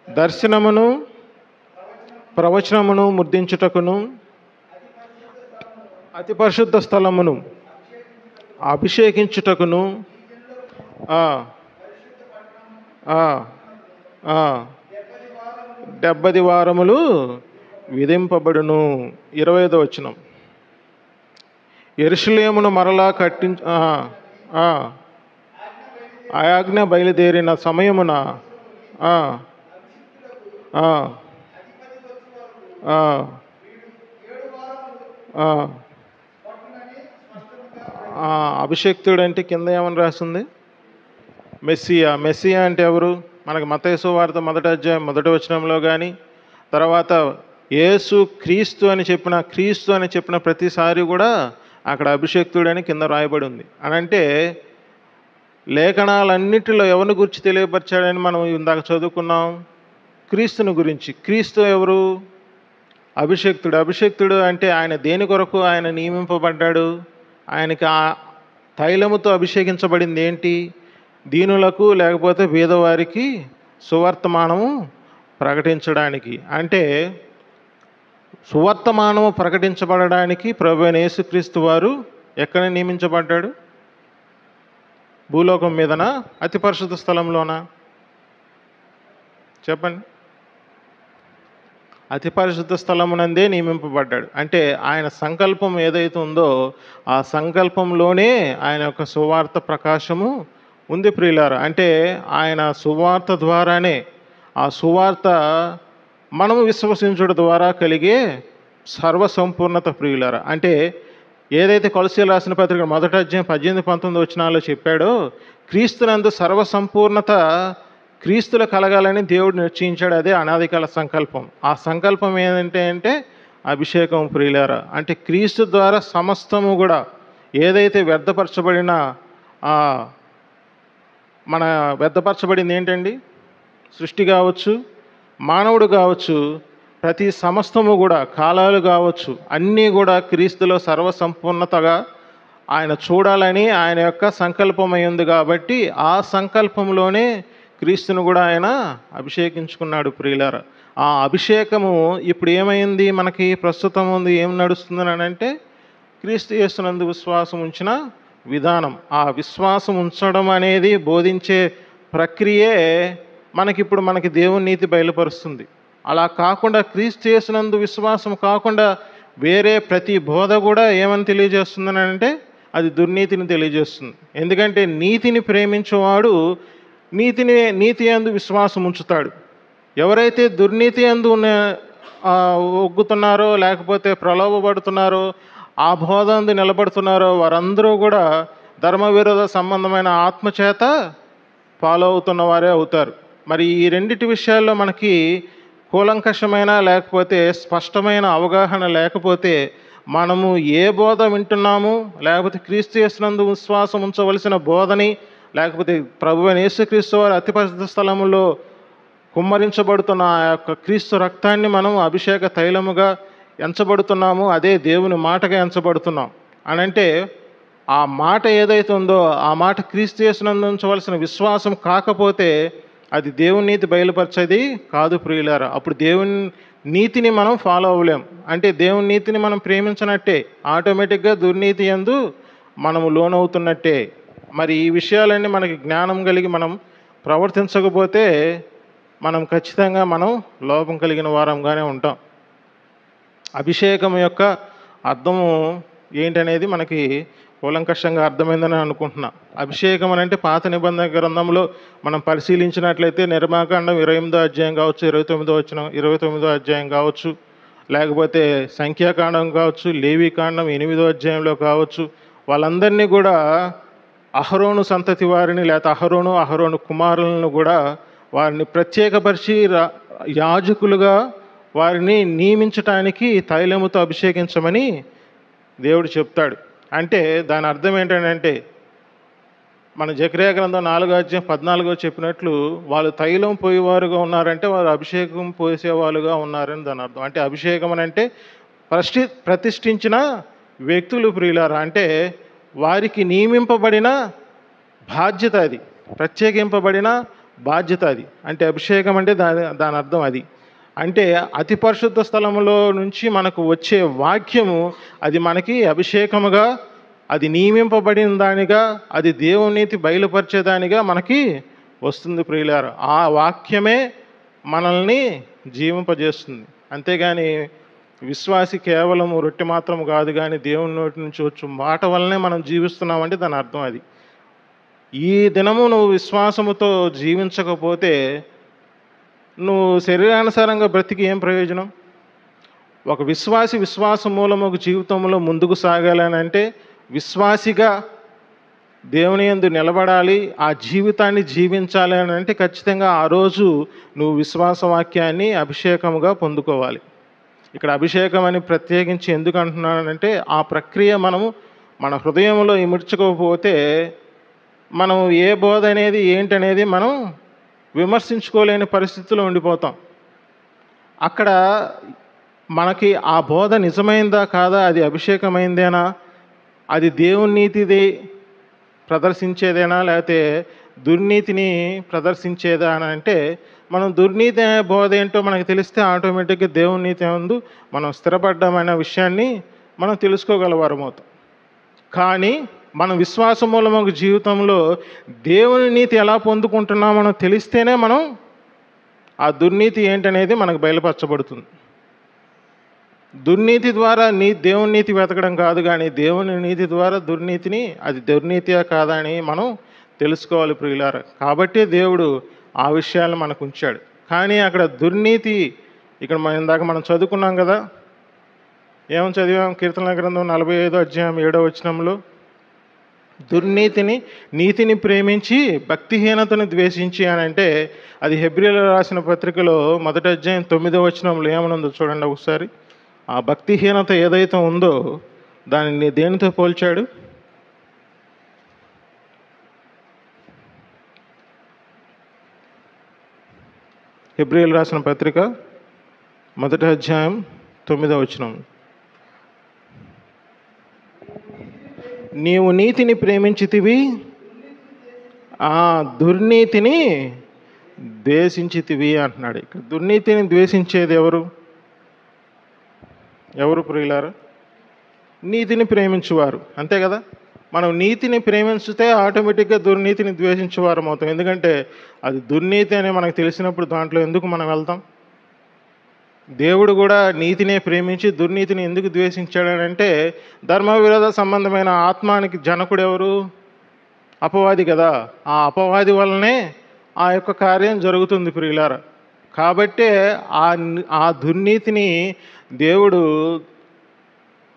దర్శనమును ప్రవచనమును ముద్రించుటకును, అతి పరిశుద్ధ స్థలమును అభిషేకించుటకును, 70 వారములు విధింపబడును. 25వ వచనం. యెరూషలేమును మరలా ఆజ్ఞ బయలుదేరిన సమయమున అభిషేక్తుడు అంటే కింద ఏమని రాస్తుంది? మెస్సియా. మెస్సియా అంటే ఎవరు? మనకు మత్తయి సువార్త 1వ అధ్యాయం 1వ వచనంలో కానీ, తర్వాత యేసు క్రీస్తు అని చెప్పిన ప్రతిసారి కూడా అక్కడ అభిషేక్తుడని కింద రాయబడి ఉంది. అని అంటే లేఖనాలన్నిటిలో ఎవరిని గురించి తెలియపరిచాడని మనం ఇందాక చదువుకున్నాం. క్రీస్తుని గురించి. క్రీస్తు ఎవరు? అభిషేక్తుడు. అభిషేక్తుడు అంటే ఆయన దేని కొరకు ఆయన నియమింపబడ్డాడు? ఆయనకి ఆ తైలముతో అభిషేకించబడింది ఏంటి? దీనులకు లేకపోతే పేదవారికి సువర్తమానము ప్రకటించడానికి. అంటే సువర్తమానము ప్రకటించబడడానికి ప్రభువైన యేసుక్రీస్తు వారు ఎక్కడ నియమించబడ్డాడు? భూలోకం మీదనా, అతి పరిశుద్ధ స్థలంలోనా? చెప్పండి. అతి పరిశుద్ధ స్థలమునందే నియమింపబడ్డాడు. అంటే ఆయన సంకల్పం ఏదైతే ఉందో ఆ సంకల్పంలోనే ఆయన యొక్క సువార్త ప్రకాశము ఉంది ప్రియులారా. అంటే ఆయన సువార్త ద్వారానే, ఆ సువార్త మనము విశ్వసించుట ద్వారా కలిగే సర్వసంపూర్ణత ప్రియులారా. అంటే ఏదైతే కొలస్సీయులకు రాసిన పత్రిక 1వ అధ్యాయం 18-19 వచనాల్లో చెప్పాడో, క్రీస్తునందు సర్వసంపూర్ణత క్రీస్తులో కలగాలని దేవుడు నిశ్చయించాడు. అదే అనాదికాల సంకల్పం. ఆ సంకల్పం ఏంటంటే అభిషేకం ప్రియులారా. అంటే క్రీస్తు ద్వారా సమస్తము కూడా ఏదైతే వ్యర్థపరచబడిన మన వ్యర్థపరచబడింది ఏంటండి? సృష్టి కావచ్చు, మానవుడు కావచ్చు, ప్రతి సమస్తము కూడా, కాలాలు కావచ్చు, అన్నీ కూడా క్రీస్తులో సర్వసంపూర్ణతగా ఆయన చూడాలని ఆయన యొక్క సంకల్పమై ఉంది. కాబట్టి ఆ సంకల్పంలోనే క్రీస్తును కూడా ఆయన అభిషేకించుకున్నాడు ప్రియులారా. ఆ అభిషేకము ఇప్పుడు ఏమైంది? మనకి ప్రస్తుతం ఉంది. ఏం నడుస్తుందని అంటే క్రీస్తు యేసునందు విశ్వాసం ఉంచిన విధానం. ఆ విశ్వాసం ఉంచడం అనేది బోధించే ప్రక్రియే మనకి దేవుని నీతి బయలుపరుస్తుంది. అలా కాకుండా క్రీస్తు యేసునందు విశ్వాసం కాకుండా వేరే ప్రతి బోధ కూడా ఏమని తెలియజేస్తుందని అంటే అది దుర్నీతిని తెలియజేస్తుంది. ఎందుకంటే నీతిని ప్రేమించేవాడు నీతి యందు విశ్వాసం ఉంచుతాడు. ఎవరైతే దుర్నీతి యందు ఒగ్గుతున్నారో లేకపోతే ప్రలోభపడుతున్నారో ఆ బోధందు నిలబడుతున్నారో వారందరూ కూడా ధర్మవిరోధ సంబంధమైన ఆత్మచేత ఫాలో అవుతున్న వారే అవుతారు. మరి ఈ రెండిటి విషయాల్లో మనకి కూలంకషమైన లేకపోతే స్పష్టమైన అవగాహన లేకపోతే మనము ఏ బోధ వింటున్నాము, లేకపోతే క్రీస్తు యేసునందు విశ్వాసం ఉంచవలసిన బోధని, లేకపోతే ప్రభువైన యేసుక్రీస్తు వారి అతి పరిశుద్ధ స్థలములో కుమ్మరించబడుతున్న ఆ యొక్క క్రీస్తు రక్తాన్ని మనం అభిషేక తైలముగా ఎంచబడుతున్నాము, అదే దేవుని మాటగా ఎంచబడుతున్నాం అని అంటే ఆ మాట ఏదైతే ఉందో ఆ మాట క్రీస్తు యేసునందు ఉంచవలసిన విశ్వాసం కాకపోతే అది దేవుని నీతి బయలుపరిచేది కాదు ప్రియులారా. అప్పుడు దేవుని నీతిని మనం ఫాలో అవ్వలేం. అంటే దేవుని నీతిని మనం ప్రేమించినట్టే, ఆటోమేటిక్గా దుర్నీతి యందు మనము లోనవుతున్నట్టే. మరి ఈ విషయాలన్నీ మనకి జ్ఞానం కలిగి మనం ప్రవర్తించకపోతే మనం ఖచ్చితంగా మనం లోపం కలిగిన వారంగానే ఉంటాం. అభిషేకం యొక్క అర్థము ఏంటనేది మనకి కూలంకషంగా అర్థమైందని అనుకుంటున్నా. అభిషేకం అని అంటే పాత నిబంధన గ్రంథంలో మనం పరిశీలించినట్లయితే నిర్మాకాండం 28వ అధ్యాయం కావచ్చు, 29వ అధ్యాయం కావచ్చు, లేకపోతే సంఖ్యాకాండం కావచ్చు, లేవీకాండం 8వ అధ్యాయంలో కావచ్చు, వాళ్ళందరినీ కూడా అహరోను సంతతి వారిని లేకపోతే అహరోను కుమారులను కూడా వారిని ప్రత్యేకపరిచి యాజకులుగా వారిని నియమించటానికి తైలముతో అభిషేకించమని దేవుడు చెప్తాడు. అంటే దాని అర్థం ఏంటంటే మన జకర్యా గ్రంథం 4వ అధ్యాయం 14 చెప్పినట్లు వాళ్ళు తైలం పోయేవారుగా ఉన్నారంటే వారు అభిషేకం పోసేవాళ్ళుగా ఉన్నారని దాని అర్థం. అంటే అభిషేకం అని అంటే ప్రతిష్ఠించిన వ్యక్తులు ప్రియులారా, అంటే వారికి నియమింపబడిన బాధ్యత అది, ప్రత్యేకింపబడిన బాధ్యత అది. అంటే అభిషేకం అంటే దాని అర్థం అది. అంటే అతి పరిశుద్ధ స్థలములో నుంచి మనకు వచ్చే వాక్యము అది మనకి అభిషేకముగా, అది నియమింపబడిన దానిగా, అది దేవుని నీతి బయలుపరిచేదానిగా మనకి వస్తుంది ప్రియులారా. ఆ వాక్యమే మనల్ని జీవింపజేస్తుంది. అంతేగాని విశ్వాసి కేవలం రొట్టె మాత్రం కాదు, కానీ దేవుని నోటి నుంచి వచ్చు మాట వల్లనే మనం జీవిస్తున్నామంటే దాని అర్థం అది. ఈ దినము నువ్వు విశ్వాసముతో జీవించకపోతే నువ్వు శరీరానుసారంగా బ్రతికి ఏం ప్రయోజనం? ఒక విశ్వాసి విశ్వాస మూలము జీవితంలో ముందుకు సాగాలని అంటే విశ్వాసిగా దేవుని యందు నిలబడాలి, ఆ జీవితాన్ని జీవించాలి అని అంటే ఖచ్చితంగా ఆ రోజు నువ్వు విశ్వాస వాక్యాన్ని అభిషేకముగా పొందుకోవాలి. ఇక్కడ అభిషేకం అని ప్రత్యేకించి ఎందుకు అంటున్నానంటే ఆ ప్రక్రియ మనము మన హృదయంలో ఇముడ్చుకోకపోతే మనం ఏ బోధ అనేది ఏంటనేది మనం విమర్శించుకోలేని పరిస్థితిలో ఉండిపోతాం. అక్కడ మనకి ఆ బోధ నిజమైందా కాదా, అది అభిషేకమైందేనా, అది దేవుని నీతిది ప్రదర్శించేదేనా, లేకపోతే దుర్నీతిని ప్రదర్శించేదా అని అంటే మనం దుర్నీతి అనే బోధ ఏంటో మనకు తెలిస్తే ఆటోమేటిక్గా దేవుని నీతి ముందు మనం స్థిరపడ్డామనే విషయాన్ని మనం తెలుసుకోగలవారమవుతాం. కానీ మనం విశ్వాస మూలము జీవితంలో దేవుని నీతి ఎలా పొందుకుంటున్నామో తెలిస్తేనే మనం ఆ దుర్నీతి ఏంటనేది మనకు బయలుపరచబడుతుంది. దుర్నీతి ద్వారా దేవుని నీతి వెతకడం కాదు, కానీ దేవుని నీతి ద్వారా దుర్నీతిని, అది దుర్నీతియా కాదా అని మనం తెలుసుకోవాలి ప్రియులారా. కాబట్టి దేవుడు ఆ విషయాలను మనకు ఉంచాడు. కానీ అక్కడ దుర్నీతి, ఇక్కడ ఇందాక మనం చదువుకున్నాం కదా, ఏమని చదివాం? కీర్తనల గ్రంథం 45వ అధ్యాయం 7వ వచనంలో నీతిని ప్రేమించి భక్తిహీనతను ద్వేషించి అని అంటే అది హెబ్రీయులకు రాసిన పత్రికలో 1వ అధ్యాయం 9వ వచనంలో ఏమనుందో చూడండి ఒకసారి. ఆ భక్తిహీనత ఏదైతే ఉందో దానిని దేనితో పోల్చాడు? హెబ్రీయులకు రాసిన పత్రిక 1వ అధ్యాయం 9వ వచనం. నీవు నీతిని ప్రేమించితివి, దుర్నీతిని ద్వేషించితివి అంటున్నాడు. ఇక్కడ దుర్నీతిని ద్వేషించేది ఎవరు ప్రియులారా? నీతిని ప్రేమించువారు, అంతే కదా. మనం నీతిని ప్రేమించితే ఆటోమేటిక్గా దుర్నీతిని ద్వేషించేవారం అవుతాం. ఎందుకంటే అది దుర్నీతి అని మనకు తెలిసినప్పుడు దాంట్లో ఎందుకు మనం వెళ్తాం? దేవుడు కూడా నీతినే ప్రేమించి దుర్నీతిని ఎందుకు ద్వేషించాడని అంటే ధర్మ విరోధ సంబంధమైన ఆత్మానికి జనకుడు ఎవరు? అపవాది కదా. ఆ అపవాది వల్లనే ఆ యొక్క కార్యం జరుగుతుంది ప్రియులారా. కాబట్టే ఆ దుర్నీతిని దేవుడు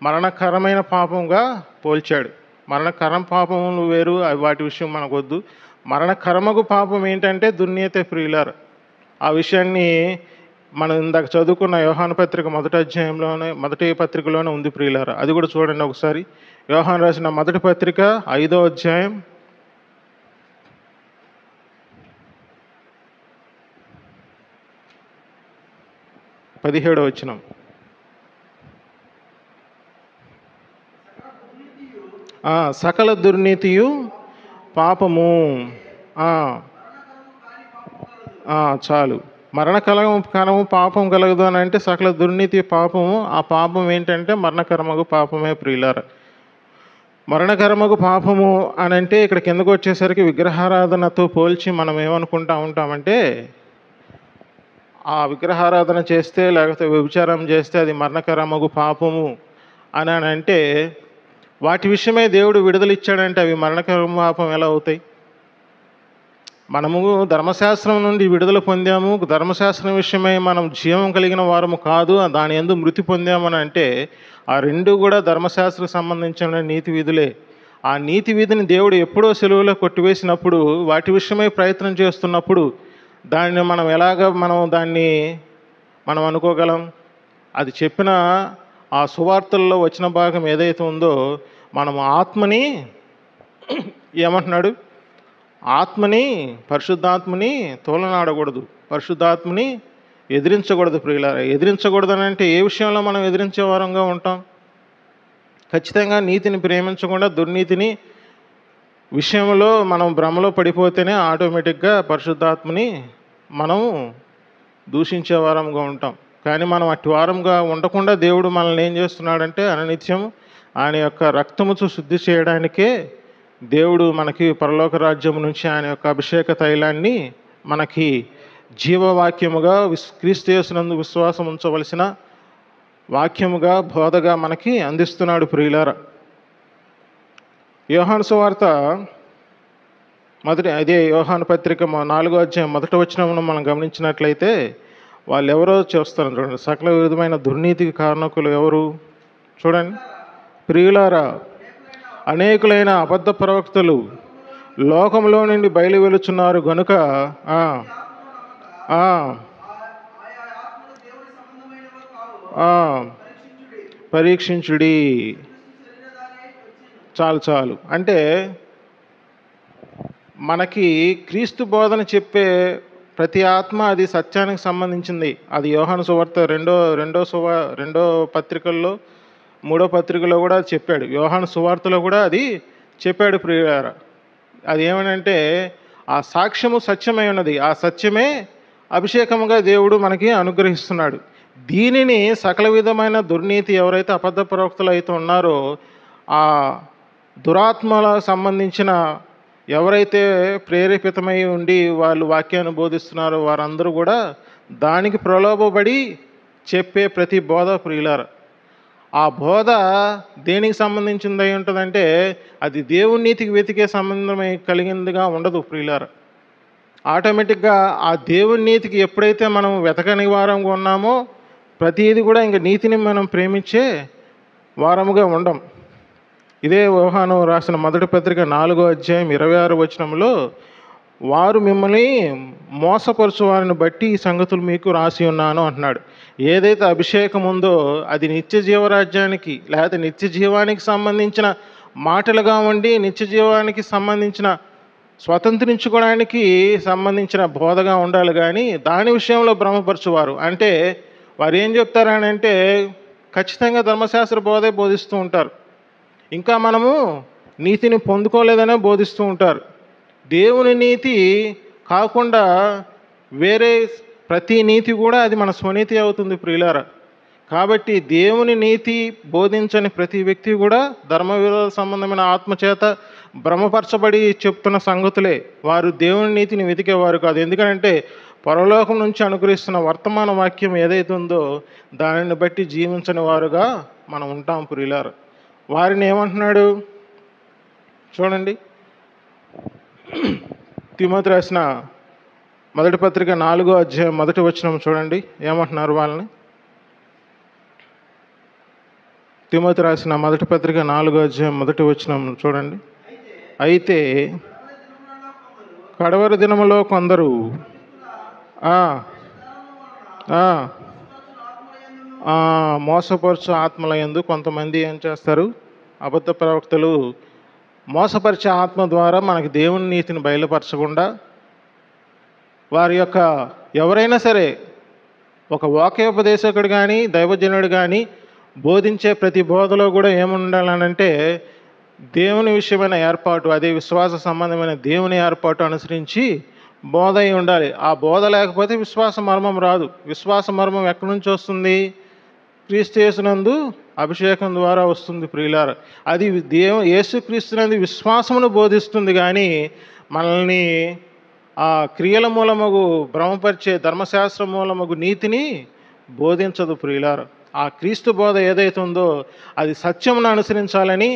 మరణకరమైన పాపంగా పోల్చాడు. మరణకరం పాపములు వేరు, వాటి విషయం మనకొద్దు. మరణకరమగు పాపం ఏంటంటే దుర్నీతే ప్రియులారా. ఆ విషయాన్ని మనం ఇందాక చదువుకున్న యోహాను పత్రిక మొదటి పత్రికలోనే ఉంది ప్రియులారా. అది కూడా చూడండి ఒకసారి. యోహాను రాసిన మొదటి పత్రిక 5వ అధ్యాయం 17వ వచనం. సకల దుర్నీతియు పాపము. చాలు. మరణకరము పాపం కలగదు అని అంటే సకల దుర్నీతి పాపము. ఆ పాపం ఏంటంటే మరణకరమగు పాపమే ప్రియులారా. మరణకరమగు పాపము అని అంటే ఇక్కడ కిందకు వచ్చేసరికి విగ్రహారాధనతో పోల్చి మనం ఏమనుకుంటా ఉంటామంటే, ఆ విగ్రహారాధన చేస్తే లేకపోతే వ్యభిచారం చేస్తే అది మరణకరమగు పాపము అని అంటే, వాటి విషయమై దేవుడు విడుదల ఇచ్చాడంటే అవి మరణకర పాపం ఎలా అవుతాయి? మనము ధర్మశాస్త్రం నుండి విడుదల పొందాము, ధర్మశాస్త్రం విషయమై మనం జీవం కలిగిన వారము కాదు, దాని యందు మృతి పొందామని అంటే ఆ రెండు కూడా ధర్మశాస్త్రకు సంబంధించిన నీతి విధులే. ఆ నీతి విధిని దేవుడు ఎప్పుడో సెలువులో కొట్టివేసినప్పుడు, వాటి విషయమై ప్రయత్నం చేస్తున్నప్పుడు దాన్ని మనం అనుకోగలం? అది చెప్పిన ఆ సువార్తల్లో వచ్చిన భాగం ఏదైతే ఉందో, మనం ఆత్మని ఏమంటున్నాడు? ఆత్మని, పరిశుద్ధాత్మని తోలనాడకూడదు, పరిశుద్ధాత్మని ఎదిరించకూడదు ప్రియులారా. ఎదిరించకూడదు అని అంటే ఏ విషయంలో మనం ఎదిరించే వారంగా ఉంటాం? ఖచ్చితంగా నీతిని ప్రేమించకుండా దుర్నీతిని విషయంలో మనం భ్రమలో పడిపోతేనే ఆటోమేటిక్గా పరిశుద్ధాత్మని మనం దూషించే వారంగా ఉంటాం. కానీ మనం అట్టి వారంగా ఉండకుండా దేవుడు మనల్ని ఏం చేస్తున్నాడంటే అనునిత్యం ఆయన యొక్క రక్తముతో శుద్ధి చేయడానికే దేవుడు మనకి పరలోక రాజ్యం నుంచి ఆయన యొక్క అభిషేక తైలాన్ని మనకి జీవవాక్యముగా క్రీస్తు యేసునందు విశ్వాసం ఉంచవలసిన వాక్యముగా బోధగా మనకి అందిస్తున్నాడు ప్రియులారా. యోహాను సువార్త అదే యోహాను పత్రిక 4వ అధ్యాయం 1వ వచనమును మనం గమనించినట్లయితే, వాళ్ళు ఎవరో చూస్తారు చూడండి. సకల విధమైన దుర్నీతికి కారణకులు ఎవరు? చూడండి. ప్రియులారా, అనేకులైన అబద్ధ ప్రవక్తలు లోకంలో నుండి బయలు వెలుచున్నారు గనుక పరీక్షించుడి. చాలు. అంటే మనకి క్రీస్తు బోధన చెప్పే ప్రతి ఆత్మ అది సత్యానికి సంబంధించింది. అది యోహాను సువార్త రెండో పత్రికల్లో 3వ పత్రికలో కూడా చెప్పాడు. యోహాను సువార్తలో కూడా అది చెప్పాడు ప్రియులారా. అది ఏమనంటే ఆ సాక్ష్యము సత్యమై ఉన్నది, ఆ సత్యమే అభిషేకముగా దేవుడు మనకి అనుగ్రహిస్తున్నాడు. దీనిని సకల విధమైన దుర్నీతి ఎవరైతే అబద్ధ ప్రవక్తలు అయితే ఉన్నారో, ఆ దురాత్మలకు సంబంధించిన ఎవరైతే ప్రేరేపితమై ఉండి వాళ్ళు వాక్యాన్ని బోధిస్తున్నారో వారందరూ కూడా దానికి ప్రలోభపడి చెప్పే ప్రతి బోధ ప్రియులారా, ఆ బోధ దేనికి సంబంధించింది అయి ఉంటుందంటే అది దేవుని నీతికి వెతికే సంబంధమై కలిగిందిగా ఉండదు ప్రియులారా. ఆటోమేటిక్గా ఆ దేవుని నీతికి ఎప్పుడైతే మనం వెతకని వారంగా ఉన్నామో ప్రతిదీ కూడా ఇంక నీతిని మనం ప్రేమించే వారముగా ఉండం. ఇదే యోహాను రాసిన మొదటి పత్రిక 4వ అధ్యాయం 26వ వచనంలో, వారు మిమ్మల్ని మోసపరచు వారిని బట్టి ఈ సంగతులు మీకు రాసి ఉన్నాను అంటున్నాడు. ఏదైతే అభిషేకం ఉందో అది నిత్య జీవరాజ్యానికి లేకపోతే నిత్య జీవానికి సంబంధించిన మాటలుగా ఉండి నిత్య జీవానికి సంబంధించిన స్వతంత్రించుకోవడానికి సంబంధించిన బోధగా ఉండాలి. కానీ దాని విషయంలో భ్రమపరచువారు అంటే వారు ఏం చెప్తారని అంటే ఖచ్చితంగా ధర్మశాస్త్ర బోధే బోధిస్తూ ఉంటారు. ఇంకా మనము నీతిని పొందుకోలేదనే బోధిస్తూ ఉంటారు. దేవుని నీతి కాకుండా వేరే ప్రతి నీతి కూడా అది మన స్వనీతి అవుతుంది ప్రియులారా. కాబట్టి దేవుని నీతి బోధించని ప్రతి వ్యక్తి కూడా ధర్మ విరోధ సంబంధమైన ఆత్మచేత భ్రమపరచబడి చెప్తున్న సంగతులే. వారు దేవుని నీతిని వెతికేవారు కాదు. ఎందుకంటే పరలోకం నుంచి అనుగ్రహిస్తున్న వర్తమాన వాక్యం ఏదైతే ఉందో దానిని బట్టి జీవించని వారుగా మనం ఉంటాం ప్రియులారా. వారిని ఏమంటున్నాడు చూడండి. తిమోతి రాసిన మొదటి పత్రిక 4వ అధ్యాయం మొదటి వచనం చూడండి, ఏమంటున్నారు వాళ్ళని. తిమోతి రాసిన మొదటి పత్రిక 4వ అధ్యాయం మొదటి వచనం చూడండి. అయితే కడవరి దినములో కొందరు మోసపరచు ఆత్మల యందు కొంతమంది ఏం చేస్తారు, అబద్ధ ప్రవక్తలు మోసపరిచే ఆత్మ ద్వారా మనకి దేవుని నీతిని బయలుపరచకుండా వారి యొక్క ఎవరైనా సరే ఒక వాక్యోపదేశకుడు కానీ దైవజనుడు కానీ బోధించే ప్రతి బోధలో కూడా ఏముండాలనంటే దేవుని విషయమైన ఏర్పాటు, అదే విశ్వాస సంబంధమైన దేవుని ఏర్పాటు అనుసరించి బోధ అయి ఉండాలి. ఆ బోధ లేకపోతే విశ్వాస మర్మం రాదు. విశ్వాస మర్మం ఎక్కడి నుంచి వస్తుంది? క్రీస్తు యేసునందు అభిషేకం ద్వారా వస్తుంది ప్రియులారా. అది యేసుక్రీస్తునందు విశ్వాసమును బోధిస్తుంది కానీ మనల్ని ఆ క్రియల మూలమగు భ్రమపరిచే ధర్మశాస్త్రం మూలమగు నీతిని బోధించదు ప్రియులారా. ఆ క్రీస్తు బోధ ఏదైతే ఉందో అది సత్యమును అనుసరించాలని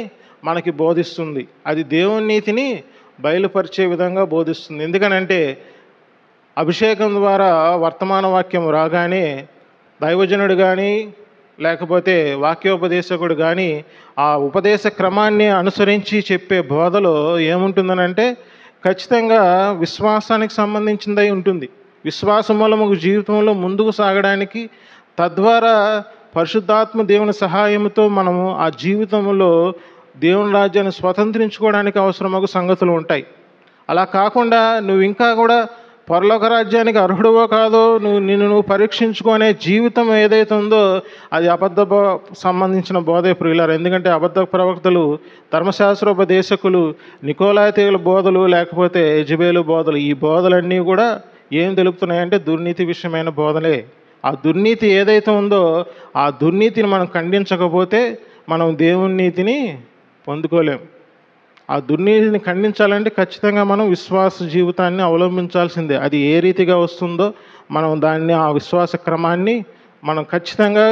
మనకి బోధిస్తుంది. అది దేవుని నీతిని బయలుపరిచే విధంగా బోధిస్తుంది. ఎందుకనంటే అభిషేకం ద్వారా వర్తమాన వాక్యం రాగానే దైవజనుడు కానీ లేకపోతే వాక్యోపదేశకుడు కానీ ఆ ఉపదేశ క్రమాన్ని అనుసరించి చెప్పే బోధలో ఏముంటుందనంటే ఖచ్చితంగా విశ్వాసానికి సంబంధించిందై ఉంటుంది. విశ్వాసం మూలము జీవితంలో ముందుకు సాగడానికి, తద్వారా పరిశుద్ధాత్మ దేవుని సహాయంతో మనము ఆ జీవితంలో దేవుని రాజ్యాన్ని స్వతంత్రించుకోవడానికి అవసరమగు సంగతులు ఉంటాయి. అలా కాకుండా నువ్వు ఇంకా కూడా పరలోక రాజ్యానికి అర్హుడవో కాదో నిన్ను పరీక్షించుకునే జీవితం ఏదైతే ఉందో అది అబద్ధ సంబంధించిన బోధే ప్రియులారు. ఎందుకంటే అబద్ధ ప్రవక్తలు, ధర్మశాస్త్రోపదేశకులు, నికోలాయితీయుల బోధలు లేకపోతే యెజబేలు బోధలు, ఈ బోధలన్నీ కూడా ఏం తెలుపుతున్నాయంటే దుర్నీతి విషయమైన బోధలే. ఆ దుర్నీతి ఏదైతే ఉందో ఆ దుర్నీతిని మనం ఖండించకపోతే మనం దేవుని నీతిని పొందుకోలేం. ఆ దుర్నీతిని ఖండించాలంటే ఖచ్చితంగా మనం విశ్వాస జీవితాన్ని అవలంబించాల్సిందే. అది ఏ రీతిగా వస్తుందో మనం దాన్ని, ఆ విశ్వాస క్రమాన్ని మనం ఖచ్చితంగా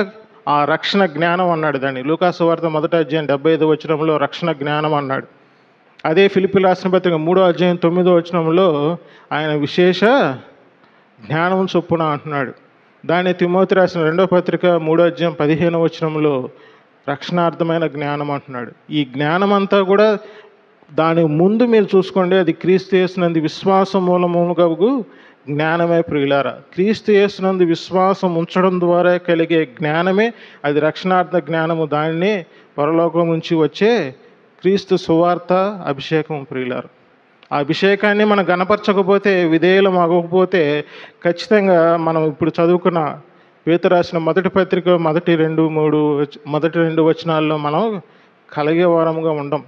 ఆ రక్షణ జ్ఞానం అన్నాడు దాన్ని. లూకాసు వార్త 1వ అధ్యాయం 75వ వచనంలో రక్షణ జ్ఞానం అన్నాడు. అదే ఫిలిప్పీయులకు రాసిన పత్రిక 3వ అధ్యాయం 9వ వచనంలో ఆయన విశేష జ్ఞానం చొప్పున అంటున్నాడు. దాన్ని తిమోతి రాసిన 2వ పత్రిక 3వ అధ్యాయం 15వ వచనంలో రక్షణార్థమైన జ్ఞానం అంటున్నాడు. ఈ జ్ఞానం అంతా కూడా దాని ముందు మీరు చూసుకోండి, అది క్రీస్తు యేసునందు విశ్వాసం మూలముగా జ్ఞానమే ప్రియులారా. క్రీస్తు యేసునందు విశ్వాసం ఉంచడం ద్వారా కలిగే జ్ఞానమే అది రక్షణార్థ జ్ఞానము. దానినే పరలోకం నుంచి వచ్చే క్రీస్తు సువార్త అభిషేకం ప్రియులారా. ఆ అభిషేకాన్ని మనం గణపరచకపోతే, విధేయులం అవ్వకపోతే ఖచ్చితంగా మనం ఇప్పుడు చదువుకున్న పేతురు రాసిన మొదటి పత్రిక మొదటి రెండు వచనాల్లో మనం కలిగే వారముగా ఉండం.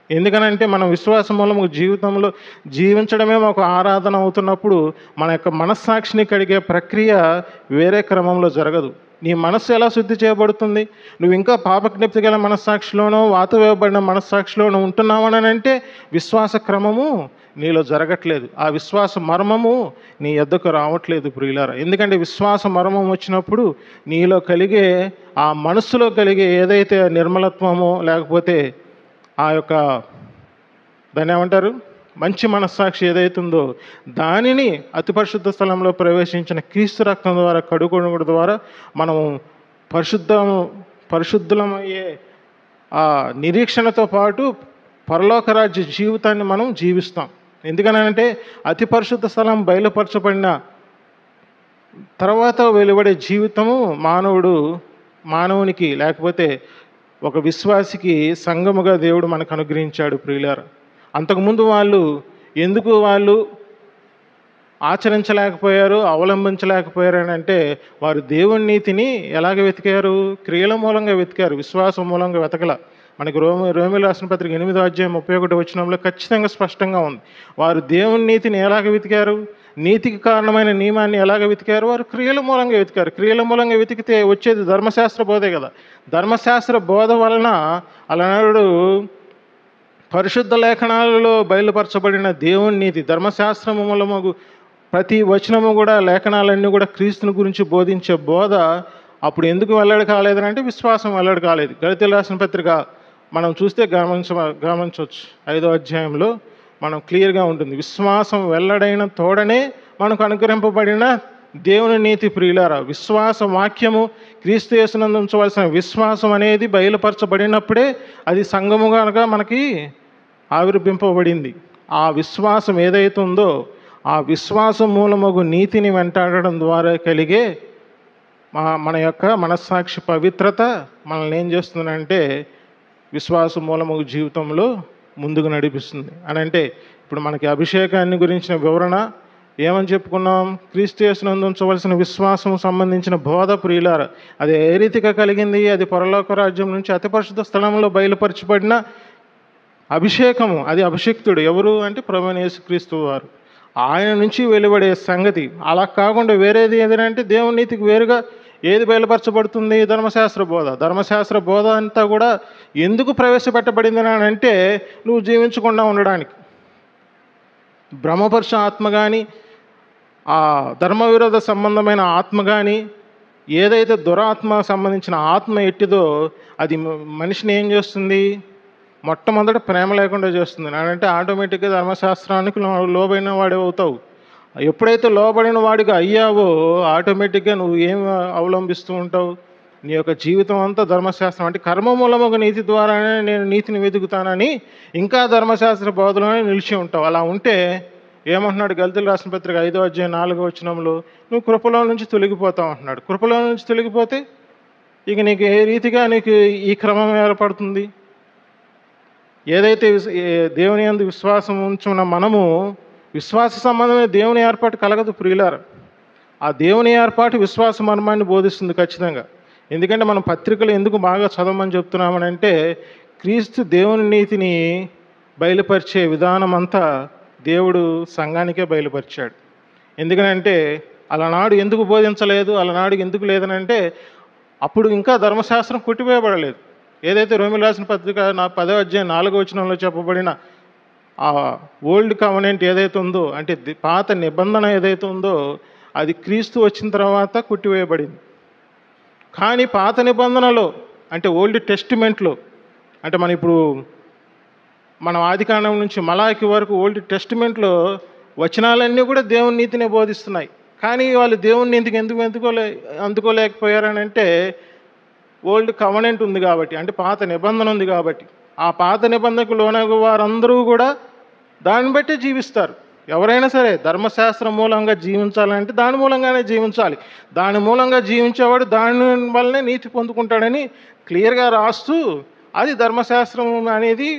ఎందుకనంటే మనం విశ్వాసం మూలము జీవితంలో జీవించడమే ఒక ఆరాధన అవుతున్నప్పుడు మన యొక్క మనస్సాక్షిని కడిగే ప్రక్రియ వేరే క్రమంలో జరగదు. నీ మనస్సు ఎలా శుద్ధి చేయబడుతుంది? నువ్వు ఇంకా పాపజ్ఞప్తి గల మనస్సాక్షిలోనో, వాతవేయబడిన మనస్సాక్షిలోనో ఉంటున్నావని అంటే విశ్వాస క్రమము నీలో జరగట్లేదు. ఆ విశ్వాస మర్మము నీ యొద్దకు రావట్లేదు ప్రియులారా. ఎందుకంటే విశ్వాస మర్మం వచ్చినప్పుడు నీలో కలిగే, ఆ మనస్సులో కలిగే ఏదైతే నిర్మలత్వమో లేకపోతే ఆ యొక్క దాన్ని ఏమంటారు, మంచి మనస్సాక్షి ఏదైతుందో దానిని అతి పరిశుద్ధ స్థలంలో ప్రవేశించిన క్రీస్తు రక్తం ద్వారా కడుగొనడం ద్వారా మనము పరిశుద్ధులమయ్యే ఆ నిరీక్షణతో పాటు పరలోక రాజ్య జీవితాన్ని మనం జీవిస్తాం. ఎందుకనంటే అతి పరిశుద్ధ స్థలం బయలుపరచబడిన తర్వాత వెలువడే జీవితము మానవునికి లేకపోతే ఒక విశ్వాసికి సంఘముగా దేవుడు మనకు అనుగ్రహించాడు ప్రియులారా. అంతకుముందు ఎందుకు వాళ్ళు ఆచరించలేకపోయారు, అవలంబించలేకపోయారు అని అంటే వారు దేవుని నీతిని ఎలాగ వెతికారు? క్రియల మూలంగా వెతికారు, విశ్వాసం మూలంగా వెతకల. మనకి రోమీయులకు రాసిన పత్రిక 8వ అధ్యాయం 31వ వచనంలో ఖచ్చితంగా స్పష్టంగా ఉంది. వారు దేవుని నీతిని ఎలాగ వెతికారు? నీతికి కారణమైన నియమాన్ని ఎలాగ వెతికారు? వారు క్రియల మూలంగా వెతికారు. క్రియల మూలంగా వెతికితే వచ్చేది ధర్మశాస్త్ర బోధే కదా. ధర్మశాస్త్ర బోధ వలన అలనాడు పరిశుద్ధ లేఖనాలలో బయలుపరచబడిన దేవుని నీతి, ధర్మశాస్త్రము మూలము ప్రతి వచనము కూడా, లేఖనాలన్నీ కూడా క్రీస్తుని గురించి బోధించే బోధ అప్పుడు ఎందుకు వెల్లడి కాలేదని అంటే విశ్వాసం వెల్లడి కాలేదు. గళితీయులకు రాసిన పత్రిక మనం చూస్తే గమనించవచ్చు 5వ అధ్యాయంలో మనం క్లియర్గా ఉంటుంది. విశ్వాసం వెల్లడైన తోడనే మనకు అనుగ్రహింపబడిన దేవుని నీతి ప్రియులారా. విశ్వాస వాక్యము, క్రీస్తు యేసునందు ఉంచవలసిన విశ్వాసం అనేది బయలుపరచబడినప్పుడే అది సంఘముగా మనకి ఆవిర్భింపబడింది. ఆ విశ్వాసం ఏదైతే ఉందో ఆ విశ్వాసం మూలమగు నీతిని వెంటాడడం ద్వారా కలిగే మన యొక్క మనస్సాక్షి పవిత్రత మనల్ని ఏం చేస్తుందంటే విశ్వాస మూలమగు జీవితంలో ముందుకు నడిపిస్తుంది. అని అంటే ఇప్పుడు మనకి అభిషేకాన్ని గురించిన వివరణ ఏమని చెప్పుకున్నాం? క్రీస్తు యేసునందు ఉంచవలసిన విశ్వాసం సంబంధించిన బోధ ప్రియులార, అది ఏ రీతిగా కలిగింది? అది పరలోక రాజ్యం నుంచి అతి పరిశుద్ధ స్థలంలో బయలుపరచబడిన అభిషేకము. అది అభిషిక్తుడు ఎవరు అంటే ప్రభువైన యేసుక్రీస్తు వారు. ఆయన నుంచి వెలువడే సంగతి. అలా కాకుండా వేరేది ఏదంటే దేవుని నీతికి వేరుగా ఏది బయలుపరచబడుతుంది? ధర్మశాస్త్ర బోధ. ధర్మశాస్త్ర బోధ అంతా కూడా ఎందుకు ప్రవేశపెట్టబడింది అని అంటే నువ్వు జీవించకుండా ఉండడానికి. బ్రహ్మపరుష ఆత్మ కానీ, ఆ ధర్మవిరోధ సంబంధమైన ఆత్మ కానీ, ఏదైతే దురాత్మ సంబంధించిన ఆత్మ ఎట్టిదో అది మనిషిని ఏం చేస్తుంది? మొట్టమొదట ప్రేమ లేకుండా చేస్తుంది. అంటే ఆటోమేటిక్గా ధర్మశాస్త్రానికి లోబడిన వాడే అవుతావు. ఎప్పుడైతే లోబడిన వాడిగా అయ్యావో ఆటోమేటిక్గా నువ్వు ఏం అవలంబిస్తూ ఉంటావు? నీ యొక్క జీవితం అంతా ధర్మశాస్త్రం. అంటే కర్మ మూలముగా నీతి ద్వారానే నేను నీతిని వెతుకుతానని ఇంకా ధర్మశాస్త్ర బోధలోనే నిలిచి ఉంటావు. అలా ఉంటే ఏమంటున్నాడు గళితీయులకు రాసిన పత్రిక 5వ అధ్యాయం 4వ వచనంలో? నువ్వు కృపలో నుంచి తొలగిపోతావు అంటున్నాడు. కృపలో నుంచి తొలగిపోతే ఇక నీకు ఏ రీతిగా నీకు ఈ క్రమం ఏర్పడుతుంది? ఏదైతే దేవుని యందు విశ్వాసం ఉంచున్న మనము విశ్వాస సంబంధమైన దేవుని ఏర్పాటు కలగదు ప్రియులారా. ఆ దేవుని ఏర్పాటు విశ్వాస మర్మాన్ని బోధిస్తుంది ఖచ్చితంగా. ఎందుకంటే మనం పత్రికలు ఎందుకు బాగా చదవమని చెప్తున్నామని అంటే క్రీస్తు దేవుని నీతిని బయలుపరిచే విధానం అంతా దేవుడు సంఘానికే బయలుపరిచాడు. ఎందుకనంటే అలనాడు ఎందుకు బోధించలేదు, అలనాడు ఎందుకు లేదనంటే అప్పుడు ఇంకా ధర్మశాస్త్రం కొట్టివేయబడలేదు. ఏదైతే రోమీయులకు రాసిన పత్రిక 10వ అధ్యాయం 4వ వచనంలో చెప్పబడిన ఆ ఓల్డ్ కవెనెంట్ ఏదైతే ఉందో, అంటే పాత నిబంధన ఏదైతే ఉందో అది క్రీస్తు వచ్చిన తర్వాత కొట్టివేయబడింది. కానీ పాత నిబంధనలో అంటే ఓల్డ్ టెస్టిమెంట్లో, అంటే మనం ఆదికాండం నుంచి మలాకి వరకు ఓల్డ్ టెస్టిమెంట్లో వచనాలన్నీ కూడా దేవుని నీతిని బోధిస్తున్నాయి. కానీ వాళ్ళు దేవుని నీతికి ఎందుకు అందుకోలేకపోయారని అంటే ఓల్డ్ కవెనెంట్ ఉంది కాబట్టి, అంటే పాత నిబంధన ఉంది కాబట్టి. ఆ పాత నిబంధనకు లోనగు వారందరూ కూడా దాన్ని బట్టి జీవిస్తారు. ఎవరైనా సరే ధర్మశాస్త్రం మూలంగా జీవించాలంటే దాని మూలంగానే జీవించాలి. దాని మూలంగా జీవించేవాడు దాని వల్లనే నీతి పొందుకుంటాడని క్లియర్గా రాస్తూ, అది ధర్మశాస్త్రం అనేది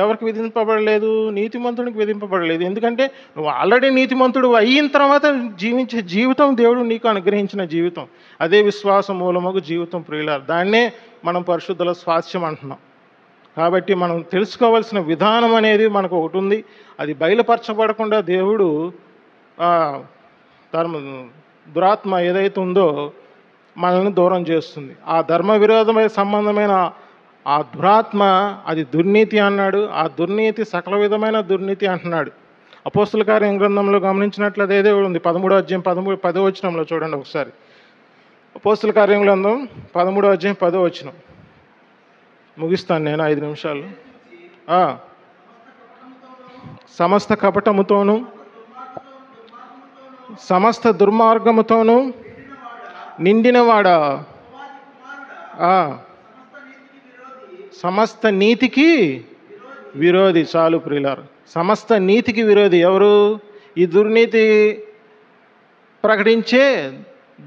ఎవరికి విధింపబడలేదు? నీతిమంతుడికి విధింపబడలేదు. ఎందుకంటే నువ్వు ఆల్రెడీ నీతిమంతుడు అయిన తర్వాత జీవించే జీవితం దేవుడు నీకు అనుగ్రహించిన జీవితం. అదే విశ్వాసం మూలమగు జీవితం ప్రియులారా. దాన్నే మనం పరిశుద్ధుల స్వాస్థ్యం అంటున్నాం. కాబట్టి మనం తెలుసుకోవాల్సిన విధానం అనేది మనకు ఒకటి ఉంది. అది బయలుపరచబడకుండా దేవుడు దురాత్మ ఏదైతే ఉందో మనల్ని దూరం చేస్తుంది. ఆ ధర్మ విరోధమైన సంబంధమైన ఆ దురాత్మ అది దుర్నీతి అన్నాడు. ఆ దుర్నీతి సకల విధమైన దుర్నీతి అంటున్నాడు. అపోస్తుల కార్యం గ్రంథంలో గమనించినట్లయితే ఏదో ఉంది 13వ అధ్యాయం 10వ వచనంలో చూడండి ఒకసారి. అపోస్తుల కార్యం గ్రంథం 13వ అధ్యాయం 10వ వచనం. ముగిస్తాను నేను 5 నిమిషాలు. సమస్త కపటముతోను సమస్త దుర్మార్గముతోను నిండినవాడా, సమస్త నీతికి విరోధి. చాలు ప్రియులారు, సమస్త నీతికి విరోధి ఎవరు? ఈ దుర్నీతి ప్రకటించే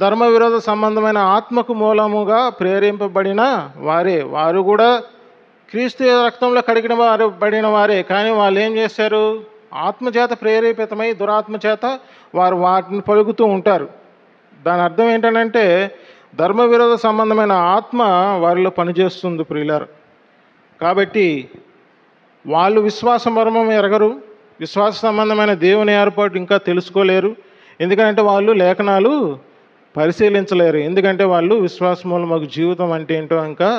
ధర్మ విరోధ సంబంధమైన ఆత్మకు మూలముగా ప్రేరేపింపబడిన వారు కూడా క్రీస్తు రక్తంలో కడిగిన వారే. కానీ వాళ్ళు ఏం చేశారు? ఆత్మచేత ప్రేరేపితమై దురాత్మ చేత వారు వాటిని పలుకుతూ ఉంటారు. దాని అర్థం ఏంటంటే ధర్మ విరోధ సంబంధమైన ఆత్మ వారిలో పనిచేస్తుంది ప్రియులారు. కాబట్టి వాళ్ళు విశ్వాస మర్మం ఎరగరు, విశ్వాస సంబంధమైన దేవుని ఏర్పాటు ఇంకా తెలుసుకోలేరు. ఎందుకంటే వాళ్ళు లేఖనాలు పరిశీలించలేరు. ఎందుకంటే వాళ్ళు విశ్వాసమూలమగు జీవితం అంటే ఏంటో ఇంకా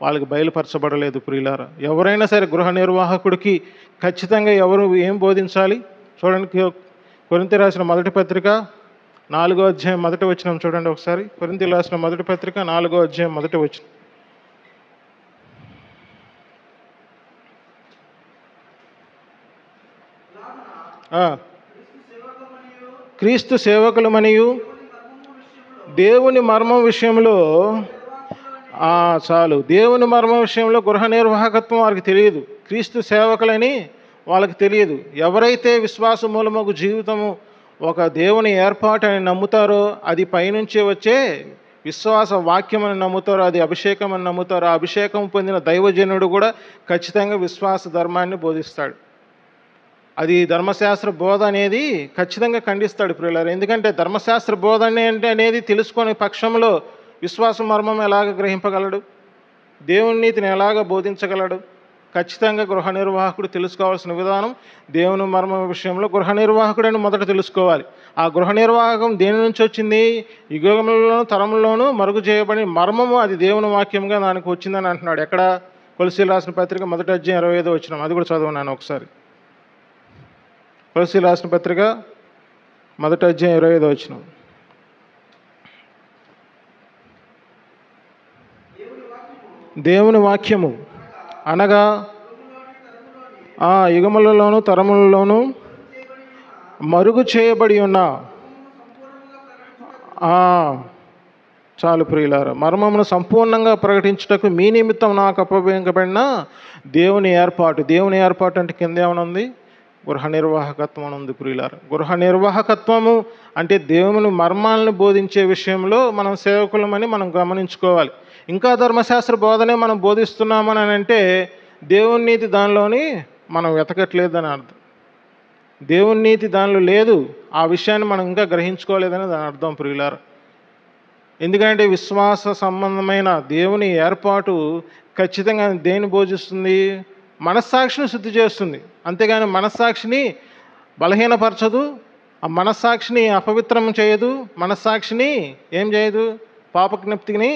వాళ్ళకి బయలుపరచబడలేదు ప్రియులారా. ఎవరైనా సరే గృహ నిర్వాహకుడికి ఖచ్చితంగా ఎవరు ఏం బోధించాలి చూడండి. కొరింథీయులకు రాసిన మొదటి పత్రిక 4వ అధ్యాయం 1వ వచనం చూడండి ఒకసారి. కొరింథీయులకు రాసిన మొదటి పత్రిక 4వ అధ్యాయం 1వ వచనం. క్రీస్తు సేవకులమనియు దేవుని మర్మం విషయంలో చాలు, దేవుని మర్మం విషయంలో గృహ నిర్వాహకత్వం వారికి తెలియదు. క్రీస్తు సేవకులని వాళ్ళకి తెలియదు. ఎవరైతే విశ్వాస మూలమగు జీవితము ఒక దేవుని ఏర్పాటు అని నమ్ముతారో, అది పైనుంచి వచ్చే విశ్వాస వాక్యం అని నమ్ముతారో, అది అభిషేకం అని నమ్ముతారో, ఆ అభిషేకం పొందిన దైవజనుడు కూడా ఖచ్చితంగా విశ్వాస ధర్మాన్ని బోధిస్తాడు. అది ధర్మశాస్త్ర బోధ అనేది ఖచ్చితంగా ఖండిస్తాడు ప్రియులారా. ఎందుకంటే ధర్మశాస్త్ర బోధ అనేది తెలుసుకునే పక్షంలో విశ్వాస మర్మం ఎలాగ గ్రహింపగలడు, దేవుని నీతిని ఎలాగ బోధించగలడు? ఖచ్చితంగా గృహ నిర్వాహకుడు తెలుసుకోవాల్సిన విధానం దేవుని మర్మం విషయంలో గృహ నిర్వాహకుడని మొదట తెలుసుకోవాలి. ఆ గృహ నిర్వాహకం దేని నుంచి వచ్చింది? యుగములలోనూ తరముల్లోనూ మరుగు చేయబడిన మర్మము, అది దేవుని వాక్యంగా దానికి వచ్చిందని అంటున్నాడు. ఎక్కడ? కొలసీలు రాసిన పత్రిక 1వ అధ్యాయం 25వ వచనం. అది కూడా చదువున్నాను ఒకసారి. కొలసీలు రాసిన పత్రిక 1వ అధ్యాయం 25వ వచనం. దేవుని వాక్యము అనగా యుగములలోను తరములలోనూ మరుగు చేయబడి ఉన్న చాలు ప్రియులారా, మర్మమును సంపూర్ణంగా ప్రకటించుటకు మీ నిమిత్తం నాకు అప్పగించబడిన దేవుని ఏర్పాటు. దేవుని ఏర్పాటు అంటే కింద ఏమనుంది? గృహ నిర్వాహకత్వం అని ఉంది ప్రియులారా. గృహ నిర్వాహకత్వము అంటే దేవుని మర్మాలను బోధించే విషయంలో మనం సేవకులమని మనం గమనించుకోవాలి. ఇంకా ధర్మశాస్త్ర బోధనే మనం బోధిస్తున్నామని అంటే దేవుని నీతి దానిలోని మనం వెతకట్లేదని అర్థం. దేవుని నీతి దానిలో లేదు, ఆ విషయాన్ని మనం ఇంకా గ్రహించుకోలేదని దాని అర్థం ప్రియులారా. ఎందుకంటే విశ్వాస సంబంధమైన దేవుని ఏర్పాటు ఖచ్చితంగా దేన్ని బోధిస్తుంది? మనస్సాక్షిని శుద్ధి చేస్తుంది. అంతేగాని మనస్సాక్షిని బలహీనపరచదు, ఆ మనస్సాక్షిని అపవిత్రం చేయదు, మనస్సాక్షిని ఏం చేయదు? పాపజ్ఞప్తిని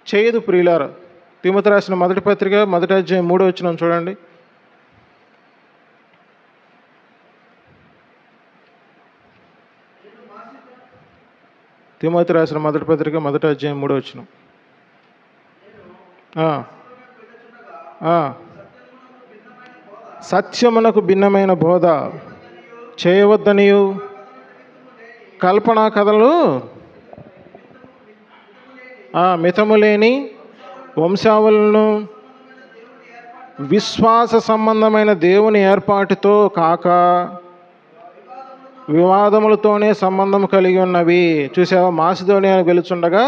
చేయదు ప్రియులారా. తిమోతి రాసిన మొదటి పత్రిక 1వ అధ్యాయం 3వ వచనం చూడండి. తిమోతి రాసిన మొదటి పత్రిక 1వ అధ్యాయం 3వ వచనం. సత్యమునకు భిన్నమైన బోధ చేయవద్దనియు కల్పనా కథలు మితము లేని వంశావళులను విశ్వాస సంబంధమైన దేవుని ఏర్పాటుతో కాక వివాదములతోనే సంబంధం కలిగి ఉన్నవి. చూసావా? మాసిదోనియా వెలుచుండగా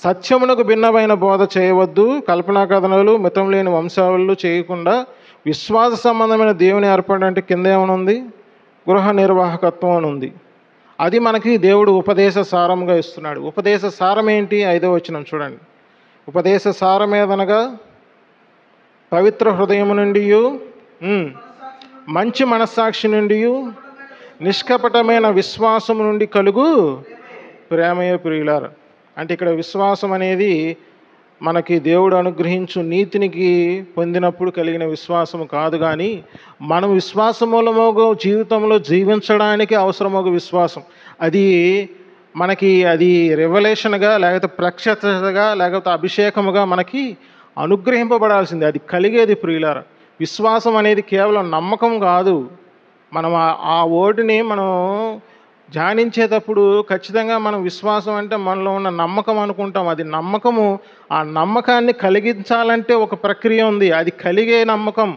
సత్యమునకు భిన్నమైన బోధ చేయవద్దు, కల్పనా కథనాలు మితం లేని వంశావళులు చేయకుండా విశ్వాస సంబంధమైన దేవుని ఏర్పాటు అంటే కింద ఏమనుంది? గృహ నిర్వాహకత్వం అని ఉంది. అది మనకి దేవుడు ఉపదేశ సారంగా ఇస్తున్నాడు. ఉపదేశ సారం ఏంటి? 5వ వచనం చూడండి. ఉపదేశ సారం ఏదనగా పవిత్ర హృదయము నుండి, మంచి మనస్సాక్షి నుండి, నిష్కపటమైన విశ్వాసం నుండి కలుగు ప్రేమయే ప్రియులారా. అంటే ఇక్కడ విశ్వాసం అనేది మనకి దేవుడు అనుగ్రహించు నీతినికి పొందినప్పుడు కలిగిన విశ్వాసము కాదు, కానీ మనం విశ్వాసమూలమోగ జీవితంలో జీవించడానికి అవసరమోగ విశ్వాసం. అది మనకి అది రెవల్యూషన్గా, లేకపోతే ప్రత్యక్షతగా, లేకపోతే అభిషేకముగా మనకి అనుగ్రహింపబడాల్సింది. అది కలిగేది ప్రియులారా. విశ్వాసం అనేది కేవలం నమ్మకం కాదు. మనం ఆ వర్డ్ని మనం ధ్యానించేటప్పుడు ఖచ్చితంగా మనం విశ్వాసం అంటే మనలో ఉన్న నమ్మకం అనుకుంటాం. అది నమ్మకము. ఆ నమ్మకాన్ని కలిగించాలంటే ఒక ప్రక్రియ ఉంది. అది కలిగే నమ్మకం.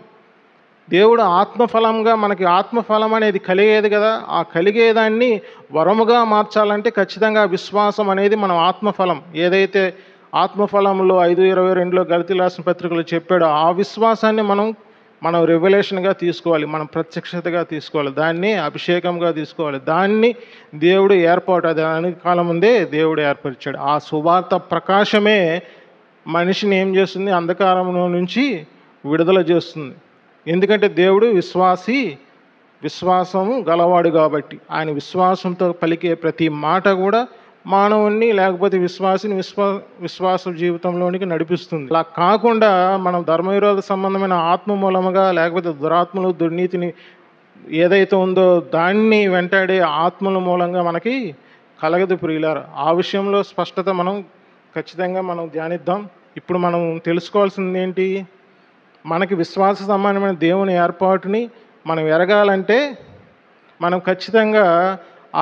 దేవుడు ఆత్మఫలంగా మనకి ఆత్మఫలం అనేది కలిగేది కదా. ఆ కలిగేదాన్ని వరముగా మార్చాలంటే ఖచ్చితంగా విశ్వాసం అనేది మనం ఆత్మఫలం. ఏదైతే ఆత్మఫలంలో 5:22 గలతీయుల రాసిన పత్రికలో చెప్పాడో ఆ విశ్వాసాన్ని మనం రెవల్యూషన్గా తీసుకోవాలి, మనం ప్రత్యక్షతగా తీసుకోవాలి, దాన్ని అభిషేకంగా తీసుకోవాలి. దాన్ని దేవుడు ఏర్పాటు, అది అనేక కాలం ముందే దేవుడు ఏర్పరిచాడు. ఆ సువార్త ప్రకాశమే మనిషిని ఏం చేస్తుంది? అంధకారంలో నుంచి విడుదల చేస్తుంది. ఎందుకంటే దేవుడు విశ్వాసము గలవాడు కాబట్టి ఆయన విశ్వాసంతో పలికే ప్రతి మాట కూడా మానవుణ్ణి, లేకపోతే విశ్వాసిని విశ్వాస జీవితంలోనికి నడిపిస్తుంది. అలా కాకుండా మనం ధర్మవిరోధ సంబంధమైన ఆత్మ మూలముగా, లేకపోతే దురాత్మలు దుర్నీతిని ఏదైతే ఉందో దాన్ని వెంటాడే ఆత్మల మూలంగా మనకి కలగదు ప్రియులారా. ఆ విషయంలో స్పష్టత మనం ఖచ్చితంగా మనం ధ్యానిద్దాం. ఇప్పుడు మనం తెలుసుకోవాల్సింది ఏంటి? మనకి విశ్వాస సంబంధమైన దేవుని ఏర్పాటుని మనం ఎరగాలంటే మనం ఖచ్చితంగా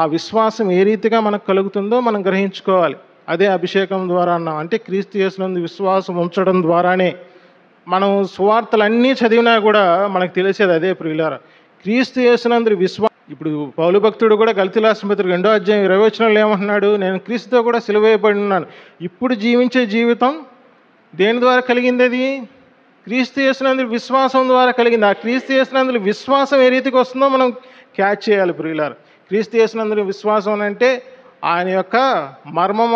ఆ విశ్వాసం ఏ రీతిగా మనకు కలుగుతుందో మనం గ్రహించుకోవాలి. అదే అభిషేకం ద్వారా అన్నాం. అంటే క్రీస్తు యేసునందు విశ్వాసం ఉంచడం ద్వారానే మనం సువార్తలన్నీ చదివినా కూడా మనకు తెలిసేది అదే ప్రియులారా. క్రీస్తు యేసునందు ఇప్పుడు పౌలు భక్తుడు కూడా గలతీ రాసిన పత్రిక 2వ అధ్యాయం 20వ వచనంలో ఏమంటున్నాడు? నేను క్రీస్తుతో కూడా సిలువ వేయబడి ఉన్నాను. ఇప్పుడు జీవించే జీవితం దేని ద్వారా కలిగింది? అది క్రీస్తు యేసునందు విశ్వాసం ద్వారా కలిగింది. ఆ క్రీస్తు యేసునందు విశ్వాసం ఏ రీతికి వస్తుందో మనం క్యాచ్ చేయాలి ప్రియులారా. క్రీస్తు యేసునందు విశ్వాసం అంటే ఆయన యొక్క మర్మం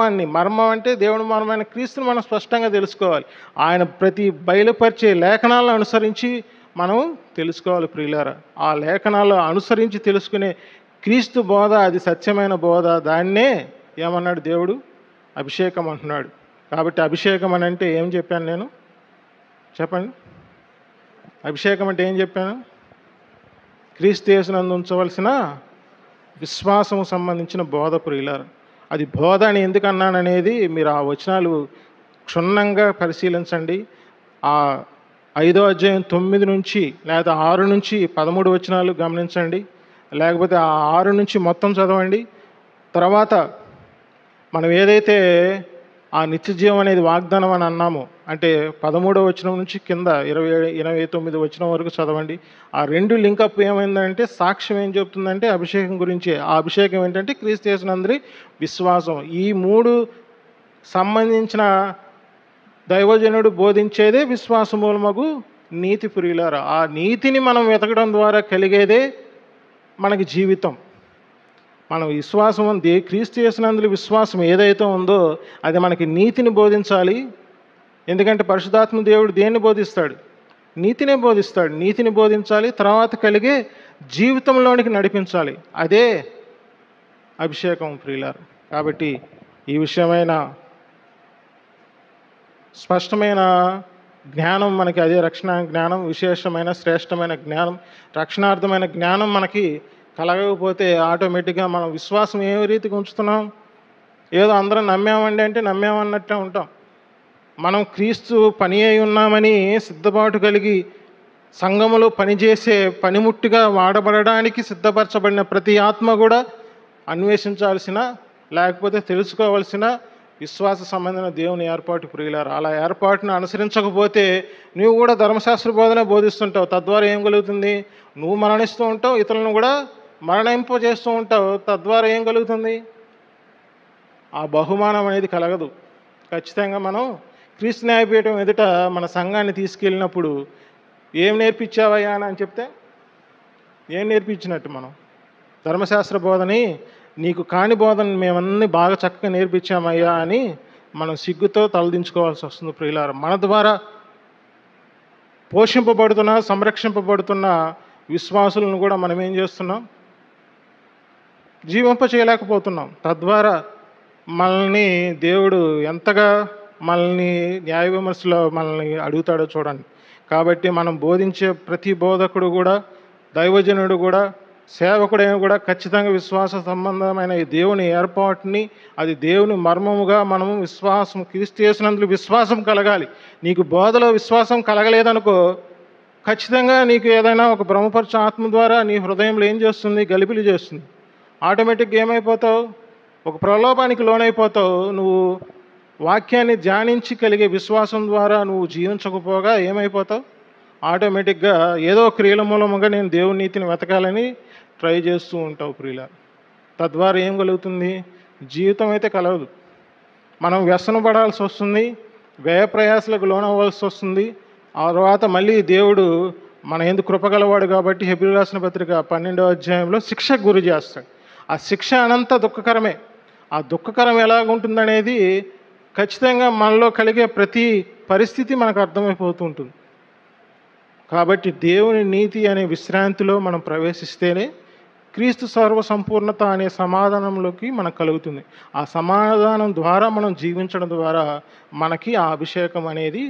అంటే దేవుని మర్మమైన క్రీస్తుని మనం స్పష్టంగా తెలుసుకోవాలి. ఆయన ప్రతి బయలుపరిచే లేఖనాలను అనుసరించి మనం తెలుసుకోవాలి ప్రియులారా. ఆ లేఖనాలు అనుసరించి తెలుసుకునే క్రీస్తు బోధ, అది సత్యమైన బోధ. దాన్నే ఏమన్నాడు దేవుడు? అభిషేకం అంటున్నాడు. కాబట్టి అభిషేకం అని అంటే ఏం చెప్పాను నేను? చెప్పండి. అభిషేకం అంటే ఏం చెప్పాను? క్రీస్తు యేసునందు ఉంచవలసిన విశ్వాసము సంబంధించిన బోధ ప్రియులారా. అది బోధ అని ఎందుకు అన్నాననేది మీరు ఆ వచనాలు క్షుణ్ణంగా పరిశీలించండి. ఆ 5వ అధ్యాయం 9 నుంచి లేదా 6 నుంచి 13 వచనాలు గమనించండి. లేకపోతే ఆ 6 నుంచి మొత్తం చదవండి. తర్వాత మనం ఏదైతే ఆ నిత్య జీవం అనేది వాగ్దానం అని అన్నామో, అంటే 13వ వచనం నుంచి కింద 29 వచనం వరకు చదవండి. ఆ 2 లింకప్ ఏమైందంటే సాక్ష్యం ఏం చెప్తుందంటే అభిషేకం గురించి. ఆ అభిషేకం ఏంటంటే క్రీస్తు యేసునందు విశ్వాసం. ఈ 3 సంబంధించిన దైవజనుడు బోధించేదే విశ్వాస మూలమగు నీతి ప్రియులారా. ఆ నీతిని మనం వెతకడం ద్వారా కలిగేదే మనకి జీవితం. మనం విశ్వాసం క్రీస్తు యేసునందు విశ్వాసం ఏదైతే ఉందో అది మనకి నీతిని బోధించాలి. ఎందుకంటే పరిశుద్ధాత్మ దేవుడు దేన్ని బోధిస్తాడు? నీతినే బోధిస్తాడు. నీతిని బోధించాలి, తర్వాత కలిగే జీవితంలోనికి నడిపించాలి. అదే అభిషేకం ప్రియులారా. కాబట్టి ఈ విషయమైన స్పష్టమైన జ్ఞానం మనకి, అదే రక్షణ జ్ఞానం, విశేషమైన శ్రేష్టమైన జ్ఞానం, రక్షణార్థమైన జ్ఞానం మనకి కలగకపోతే ఆటోమేటిక్గా మనం విశ్వాసం ఏ రీతిగా ఉంచుతున్నాం? ఏదో అందరం నమ్మామండి అంటే నమ్మామన్నట్టే ఉంటాం. మనం క్రీస్తు పని అయి ఉన్నామని సిద్ధపాటు కలిగి సంఘములో పనిచేసే పనిముట్టుగా వాడబడడానికి సిద్ధపరచబడిన ప్రతి ఆత్మ కూడా అన్వేషించాల్సిన, లేకపోతే తెలుసుకోవాల్సిన విశ్వాస సంబంధమైన దేవుని ఏర్పాటు ప్రియులారా. అలా ఏర్పాటును అనుసరించకపోతే నువ్వు కూడా ధర్మశాస్త్ర బోధనే బోధిస్తుంటావు. తద్వారా ఏం కలుగుతుంది? నువ్వు మరణిస్తూ ఉంటావు, ఇతరులను కూడా మరణింపజేస్తూ ఉంటావు. తద్వారా ఏం కలుగుతుంది? ఆ బహుమానం అనేది కలగదు. ఖచ్చితంగా మనం క్రీస్తు న్యాయపీఠం ఎదుట మన సంఘాన్ని తీసుకెళ్ళినప్పుడు ఏం నేర్పించావయ్యా అని చెప్తే ఏం నేర్పించినట్టు? మనం ధర్మశాస్త్ర బోధని, నీకు కాని బోధన మేమన్నీ బాగా చక్కగా నేర్పించామయ్యా అని మనం సిగ్గుతో తలదించుకోవాల్సి వస్తుంది ప్రియులారా. మన ద్వారా పోషింపబడుతున్న, సంరక్షింపబడుతున్న విశ్వాసులను కూడా మనం ఏం చేస్తున్నాం? జీవింప చేయలేకపోతున్నాం. తద్వారా మనల్ని దేవుడు ఎంతగా మనల్ని న్యాయ విమర్శలో మనల్ని అడుగుతాడో చూడండి. కాబట్టి మనం బోధించే ప్రతి బోధకుడు కూడా, దైవజనుడు కూడా, సేవకుడైన కూడా ఖచ్చితంగా విశ్వాస సంబంధమైన ఈ దేవుని ఏర్పాటుని, అది దేవుని మర్మముగా మనము విశ్వాసం, క్రీస్తు యేసునందు విశ్వాసం కలగాలి. నీకు బోధలో విశ్వాసం కలగలేదనుకో, ఖచ్చితంగా నీకు ఏదైనా ఒక బ్రహ్మపరచ ఆత్మ ద్వారా నీ హృదయంలో ఏం చేస్తుంది? గలిబిలి చేస్తుంది. ఆటోమేటిక్గా ఏమైపోతావు? ఒక ప్రలోభానికి లోనైపోతావు. నువ్వు వాక్యాన్ని ధ్యానించి కలిగే విశ్వాసం ద్వారా నువ్వు జీవించకపోగా ఏమైపోతావు? ఆటోమేటిక్గా ఏదో క్రియల మూలముగా నేను దేవుని నీతిని వెతకాలని ట్రై చేస్తూ ఉంటావు ప్రియుల. తద్వారా ఏం కలుగుతుంది? జీవితం అయితే కలగదు. మనం వ్యసనపడాల్సి వస్తుంది, వ్యయ ప్రయాసలకు లోనవ్వాల్సి వస్తుంది. ఆ తర్వాత మళ్ళీ దేవుడు మన ఎందుకు కృపగలవాడు కాబట్టి హెబ్రీయులకు రాసిన పత్రిక 12వ అధ్యాయంలో శిక్షకు గురి చేస్తాడు. ఆ శిక్ష అనంత దుఃఖకరమే. ఆ దుఃఖకరం ఎలాగుంటుందనేది ఖచ్చితంగా మనలో కలిగే ప్రతి పరిస్థితి మనకు అర్థమైపోతూ ఉంటుంది. కాబట్టి దేవుని నీతి అనే విశ్రాంతిలో మనం ప్రవేశిస్తేనే క్రీస్తు సర్వ సంపూర్ణత అనే సమాధానంలోకి మనకు కలుగుతుంది. ఆ సమాధానం ద్వారా మనం జీవించడం ద్వారా మనకి ఆ అభిషేకం అనేది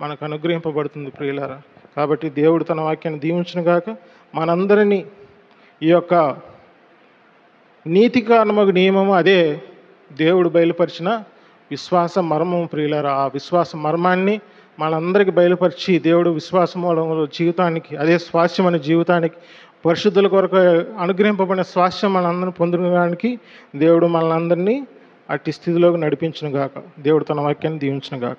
మనకు అనుగ్రహింపబడుతుంది ప్రియులారా. కాబట్టి దేవుడు తన వాక్యాన్ని దీవించును గాక. మనందరినీ ఈ యొక్క నీతి కారణమగు నియమము, అదే దేవుడు బయలుపరిచిన విశ్వాస మర్మము ప్రియులారా. ఆ విశ్వాస మర్మాన్ని మనందరికీ బయలుపరిచి దేవుడు విశ్వాసం జీవితానికి, అదే స్వాస్థ్యమైన జీవితానికి పరిశుద్ధుల కొరకు అనుగ్రహింపబడిన స్వాస్థ్యం మనందరిని పొందడానికి దేవుడు మనల్ని అందరినీ అట్టి స్థితిలోకి నడిపించును గాక. దేవుడు తన వాక్యాన్ని దీవించును గాక.